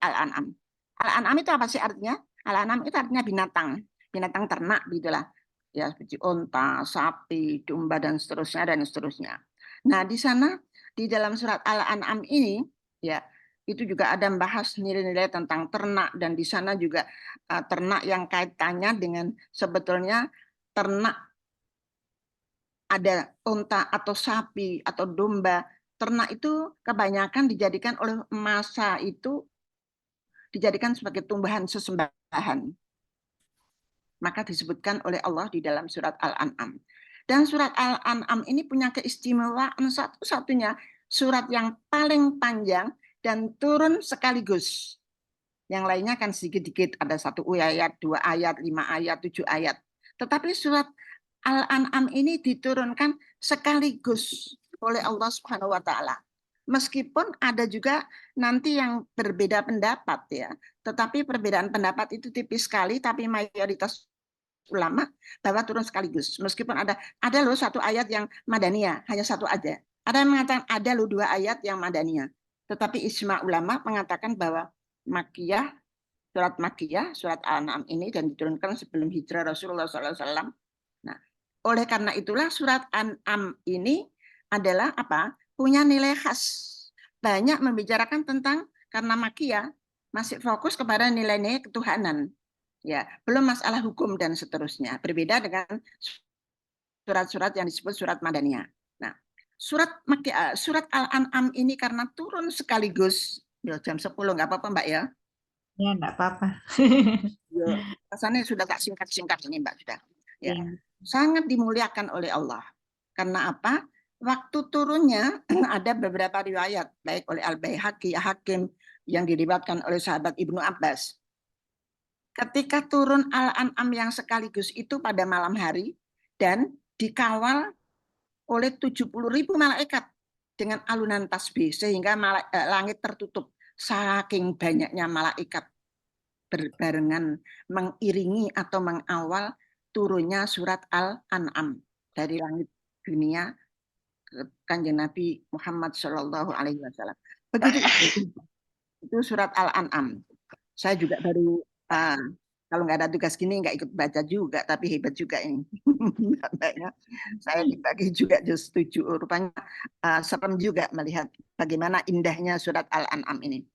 Al-An'am. Al-An'am itu apa sih artinya? Al-An'am itu artinya binatang ternak gitulah. Ya, seperti unta, sapi, domba dan seterusnya dan seterusnya. Nah, di sana di dalam surat Al-An'am ini ya, itu juga ada membahas nilai-nilai tentang ternak, dan di sana juga ternak yang kaitannya dengan sebetulnya ternak, ada unta atau sapi atau domba. Ternak itu kebanyakan dijadikan oleh masa itu dijadikan sebagai tumbuhan sesembahan. Maka disebutkan oleh Allah di dalam surat Al-An'am. Dan surat Al-An'am ini punya keistimewaan satu-satunya surat yang paling panjang dan turun sekaligus. Yang lainnya kan sedikit-sedikit, ada 1 ayat, 2 ayat, 5 ayat, 7 ayat. Tetapi surat Al-An'am ini diturunkan sekaligus oleh Allah Subhanahu wa taala. Meskipun ada juga nanti yang berbeda pendapat ya, tetapi perbedaan pendapat itu tipis sekali, tapi mayoritas ulama bahwa turun sekaligus. Meskipun ada loh 1 ayat yang madaniyah, hanya 1 aja. Ada yang mengatakan ada loh 2 ayat yang madaniyah. Tetapi ijma ulama mengatakan bahwa Makkiyah, surat Makkiyah, surat Al-An'am ini dan diturunkan sebelum hijrah Rasulullah SAW. Nah, oleh karena itulah surat Al-An'am ini adalah apa? Punya nilai khas. Banyak membicarakan tentang, karena Makkiyah masih fokus kepada nilai-nilai ketuhanan. Ya, belum masalah hukum dan seterusnya. Berbeda dengan surat-surat yang disebut surat Madaniyah. Nah, surat Al-An'am ini karena turun sekaligus, jam 10 nggak apa-apa Mbak ya? Ya, enggak apa-apa. Rasanya sudah tak singkat-singkat ini Mbak sudah. Ya, Ya. sangat dimuliakan oleh Allah. Karena apa? Waktu turunnya ada beberapa riwayat, baik oleh Al-Baihaqi, Hakim, yang diriwayatkan oleh sahabat Ibnu Abbas. Ketika turun Al-An'am yang sekaligus itu pada malam hari dan dikawal oleh 70.000 malaikat dengan alunan tasbih sehingga langit tertutup, saking banyaknya malaikat berbarengan mengiringi atau mengawal turunnya surat Al-An'am dari langit dunia ke Kanjeng Nabi Muhammad Shallallahu Alaihi Wasallam. Begitu itu surat Al-An'am. Saya juga baru kalau nggak ada tugas gini nggak ikut baca juga, tapi hebat juga ini. Saya dibagi juga just 7. Rupanya serem juga melihat bagaimana indahnya surat Al-An'am ini.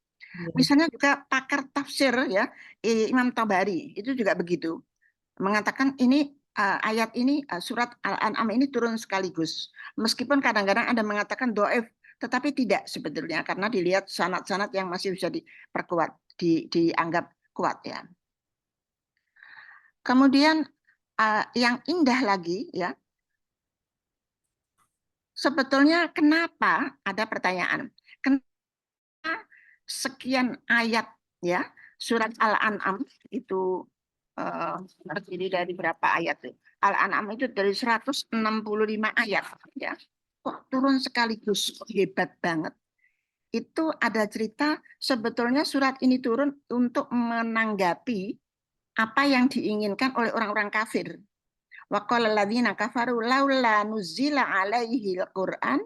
Misalnya juga pakar tafsir ya, Imam Tabari itu juga begitu, mengatakan ini ayat ini surat Al-An'am ini turun sekaligus. Meskipun kadang-kadang ada mengatakan dhaif, tetapi tidak sebetulnya karena dilihat sanad-sanad yang masih bisa diperkuat, dianggap kuat ya. Kemudian yang indah lagi ya, sebetulnya kenapa ada pertanyaan? Kenapa sekian ayat ya surat Al-An'am itu terdiri dari berapa ayat? Al-An'am itu dari 165 ayat ya. Kok turun sekaligus, kok hebat banget. Itu ada cerita sebetulnya surat ini turun untuk menanggapi apa yang diinginkan oleh orang-orang kafir. Wa qala alladziina kafaru laula nuzila alaihi al-Qur'an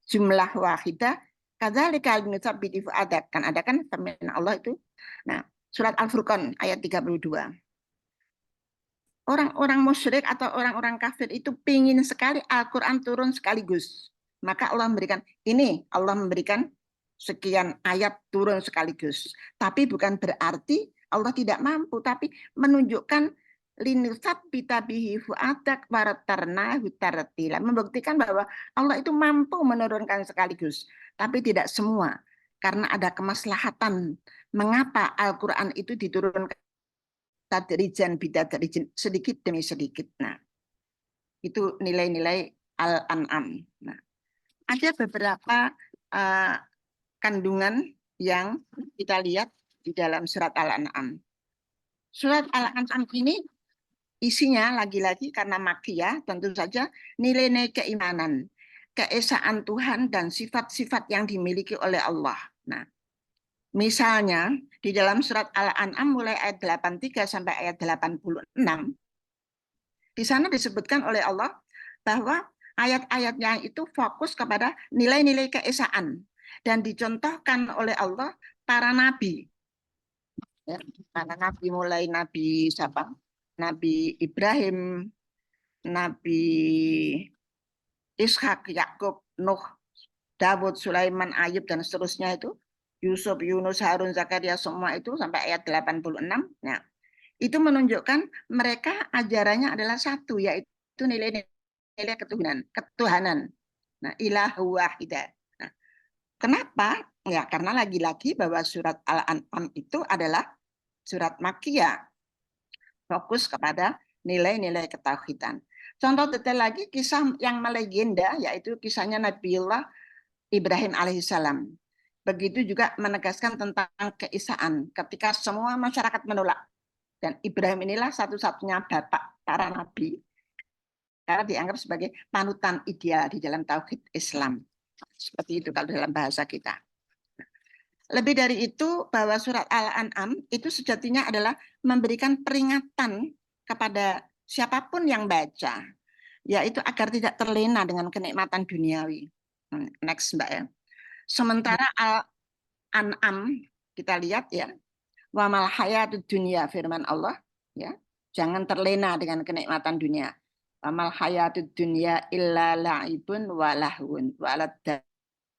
jumlah wahidah kadzalika linutsabbiti fu'adak. Kan ada kan firman Allah itu. Nah, surat Al-Furqan ayat 32. Orang-orang musyrik atau orang-orang kafir itu pingin sekali Al-Qur'an turun sekaligus. Maka Allah memberikan sekian ayat turun sekaligus. Tapi bukan berarti Allah tidak mampu, tapi menunjukkan linusabbita bihi fu'adak waratarnahu tartila, membuktikan bahwa Allah itu mampu menurunkan sekaligus, tapi tidak semua, karena ada kemaslahatan mengapa Al-Qur'an itu diturunkan tadrijan bidadrijan, sedikit demi sedikit. Nah, itu nilai-nilai Al-An'am. Nah, ada beberapa kandungan yang kita lihat di dalam surat Al-An'am. Surat Al-An'am ini isinya lagi-lagi karena Makkiyah tentu saja nilai-nilai keimanan, keesaan Tuhan dan sifat-sifat yang dimiliki oleh Allah. Nah, misalnya di dalam surat Al-An'am mulai ayat 83 sampai ayat 86, di sana disebutkan oleh Allah bahwa ayat-ayatnya itu fokus kepada nilai-nilai keesaan dan dicontohkan oleh Allah para nabi. Ya, para nabi mulai Nabi siapa? Nabi Ibrahim, Nabi Ishak, Yakub, Nuh, Dawud, Sulaiman, Ayub dan seterusnya itu Yusuf, Yunus, Harun, Zakaria, semua itu sampai ayat 86. Nah, itu menunjukkan mereka ajarannya adalah satu, yaitu nilai-nilai ketuhanan. Nah, ilahu wahidah. Nah, kenapa? Ya, karena lagi-lagi bahwa surat Al-An'am itu adalah surat Makkiyah, fokus kepada nilai-nilai ketauhidan. Contoh detail lagi kisah yang melegenda, yaitu kisahnya Nabiullah Ibrahim alaihissalam. Begitu juga menegaskan tentang keisaan ketika semua masyarakat menolak. Dan Ibrahim inilah satu-satunya bapak para nabi karena dianggap sebagai panutan ideal di dalam tauhid Islam. Seperti itu kalau dalam bahasa kita. Lebih dari itu, bahwa surat Al-An'am itu sejatinya adalah memberikan peringatan kepada siapapun yang baca, yaitu agar tidak terlena dengan kenikmatan duniawi. Next, Mbak ya. Sementara Al-An'am kita lihat ya, wa mal hayatud dunya, firman Allah ya, jangan terlena dengan kenikmatan dunia. Wa mal hayatud dunya illa la'ibun wa lahwun wa alad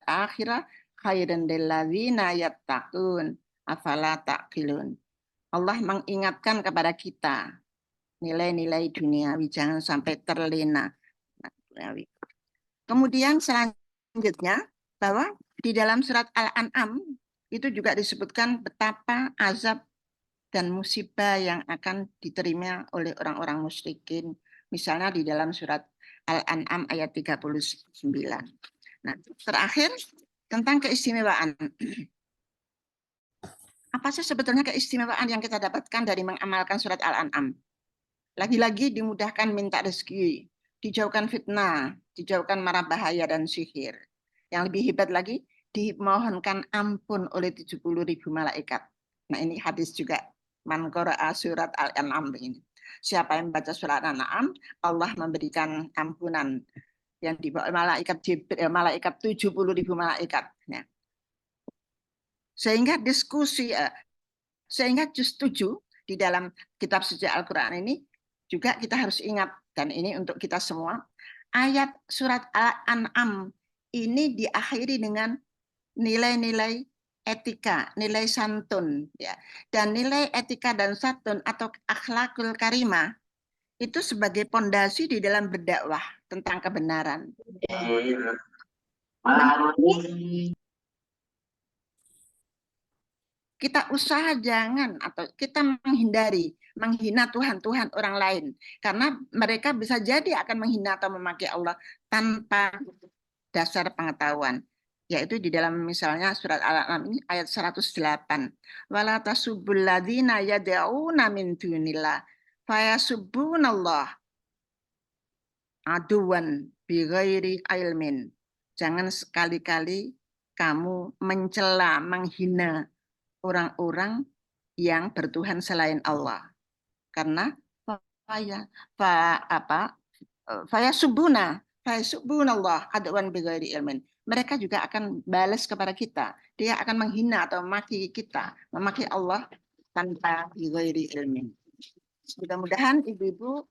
akhirah khairan lil ladzina yattaqun afala taqilun. Allah mengingatkan kepada kita nilai-nilai duniawi, jangan sampai terlena duniawi. Kemudian selanjutnya bahwa di dalam surat Al-An'am itu juga disebutkan betapa azab dan musibah yang akan diterima oleh orang-orang musyrikin. Misalnya di dalam surat Al-An'am ayat 39. Nah, terakhir tentang keistimewaan. Apa sih sebetulnya keistimewaan yang kita dapatkan dari mengamalkan surat Al-An'am? Lagi-lagi dimudahkan minta rezeki, dijauhkan fitnah, dijauhkan mara bahaya dan sihir. Yang lebih hebat lagi, dimohonkan ampun oleh 70.000 malaikat. Nah, ini hadis juga. Man qara'a surat Al-An'am ini. Siapa yang membaca surat Al-An'am, Allah memberikan ampunan yang dibawa malaikat Jibril, malaikat 70.000 malaikat. Nah, sehingga diskusi, sehingga juz 7 di dalam kitab suci Al-Quran ini juga kita harus ingat, dan ini untuk kita semua, ayat surat Al-An'am ini diakhiri dengan nilai-nilai etika, nilai santun, ya. Dan nilai etika dan santun atau akhlakul karimah itu sebagai pondasi di dalam berdakwah tentang kebenaran. Kita usaha jangan atau kita menghindari menghina Tuhan orang lain, karena mereka bisa jadi akan menghina atau memaki Allah tanpa dasar pengetahuan, yaitu di dalam misalnya surat Al-An'am ini ayat 108. Wala tasubbul ladzina yad'una min dunillah fayasubbunallah aduwan bighairi ilmin. Jangan sekali-kali kamu mencela, menghina orang-orang yang bertuhan selain Allah, karena fayasubbunallah adwan bighairi ilmin. Mereka juga akan balas kepada kita. Dia akan menghina atau memaki kita, memaki Allah tanpa bighairi ilmin. Mudah-mudahan ibu-ibu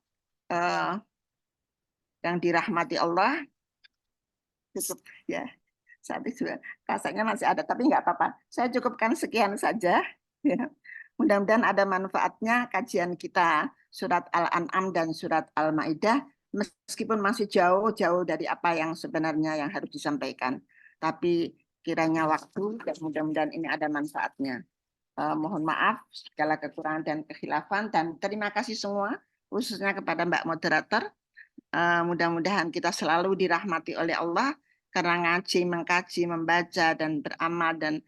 yang dirahmati Allah, cukup ya. Saat itu rasanya masih ada, tapi nggak apa-apa. Saya cukupkan sekian saja. Ya. Mudah-mudahan ada manfaatnya kajian kita surat Al-An'am dan surat Al-Maidah, meskipun masih jauh-jauh dari apa yang sebenarnya yang harus disampaikan. Tapi kiranya waktu, dan mudah-mudahan ini ada manfaatnya. Mohon maaf segala kekurangan dan kekhilafan, dan terima kasih semua, khususnya kepada Mbak Moderator. Mudah-mudahan kita selalu dirahmati oleh Allah, karena ngaji, mengkaji, membaca, dan beramal, dan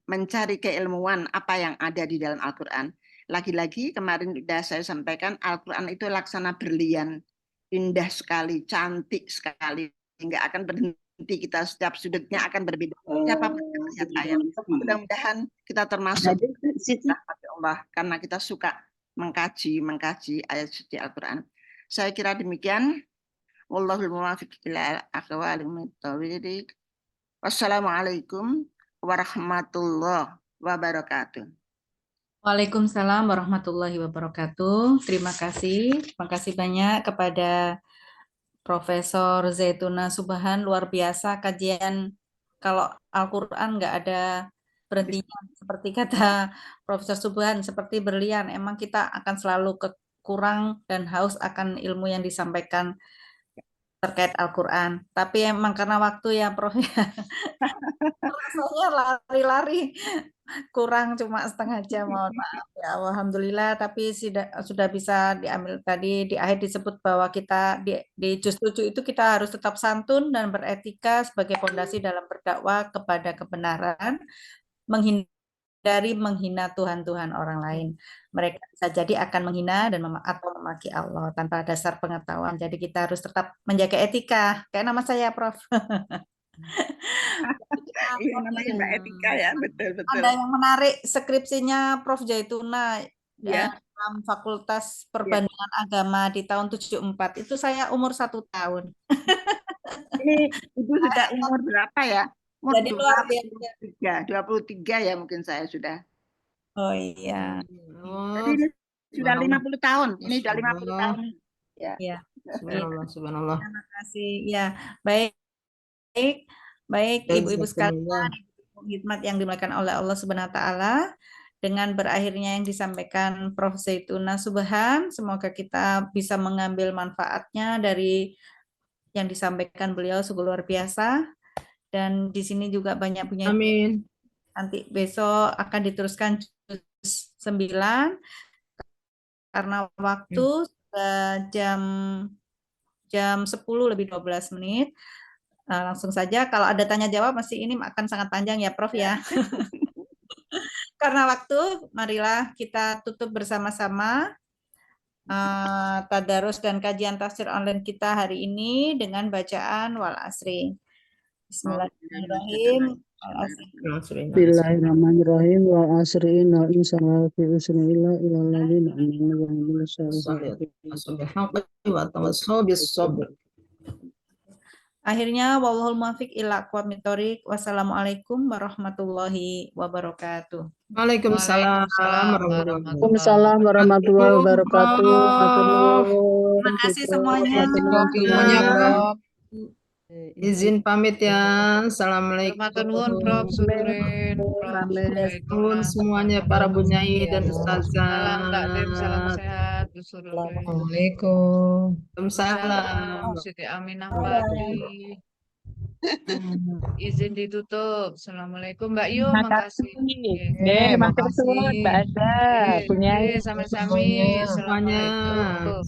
mencari keilmuan apa yang ada di dalam Al-Quran. Lagi-lagi kemarin sudah saya sampaikan, Al-Quran itu laksana berlian, indah sekali, cantik sekali, hingga akan berhenti, kita setiap sudutnya akan berbeda. Siapapun yang melihat ayat. Mudah-mudahan kita termasuk rahmat Allah, karena kita suka mengkaji ayat suci Al-Quran. Saya kira demikian. Wallahul muwaffiq ila aqwalil muttaqin. Wassalamualaikum warahmatullahi wabarakatuh. Waalaikumsalam warahmatullahi wabarakatuh. Terima kasih banyak kepada Profesor Zaitunah Subhan, luar biasa kajian. Kalau Al-Quran nggak ada berhentinya seperti kata Profesor Subhan, seperti berlian. Emang kita akan selalu kurang dan haus akan ilmu yang disampaikan terkait Al-Quran. Tapi emang karena waktu ya Prof, ya, rasanya lari-lari kurang cuma setengah jam, mohon maaf ya. Alhamdulillah, tapi sudah bisa diambil tadi di akhir disebut bahwa kita di juz 7 itu kita harus tetap santun dan beretika sebagai fondasi dalam berdakwah kepada kebenaran, menghindari menghina Tuhan-Tuhan orang lain. Mereka bisa jadi akan menghina dan atau memaki Allah tanpa dasar pengetahuan. Jadi kita harus tetap menjaga etika. Kayak nama saya, Prof. Iya, namanya Mbak Etika ya, betul-betul. Ada yang menarik skripsinya Prof. Jaituna Ya. dalam Fakultas Perbandingan Agama di tahun 74. Itu saya umur 1 tahun. Ini Ibu sudah umur berapa ya? Umur Jadi luar biasa. 23 ya mungkin saya sudah. Oh iya. Jadi ini sudah 50 tahun. Ini sudah 50 tahun. Ya. Iya. Subhanallah, subhanallah. Terima kasih. Ya, baik. Baik, ibu-ibu sekalian, hikmat yang dimuliakan oleh Allah Subhanahu wa taala. Dengan berakhirnya yang disampaikan Prof. Zaituna Subhan, semoga kita bisa mengambil manfaatnya dari yang disampaikan beliau, sungguh luar biasa. Dan di sini juga banyak punya. Amin. Nanti besok akan diteruskan juz 9 karena waktu jam 10 lebih 12 menit. Langsung saja, kalau ada tanya jawab masih ini akan sangat panjang ya Prof ya. Karena waktu, marilah kita tutup bersama-sama tadarus dan kajian tafsir online kita hari ini dengan bacaan wal asri. Bismillahirrahmanirrahim. Bismillahirrahmanirrahim. Wa asri inna insana fi usri illa ilal ladzina amanu wa amilus solihati. Akhirnya wallahul muwaffiq ila aqwamit thoriq. Wassalamualaikum warahmatullahi wabarakatuh. Waalaikumsalam Waalaikumsalam warahmatullahi wabarakatuh. Terima kasih semuanya. semuanya, Prof. Izin pamit ya. Assalamualaikum. Prof. Sudrin, Nuhun semuanya para bunyai dan ustazah. Salam takdim, salam sehat, Bu Sudrin. Assalamualaikum. Waalaikumsalam. Siti Aminah Padi. Izin ditutup. Assalamualaikum Mbak Yu, makasih. Terima kasih Mbak Ada. Sama-sama. Semuanya. Assalamualaikum.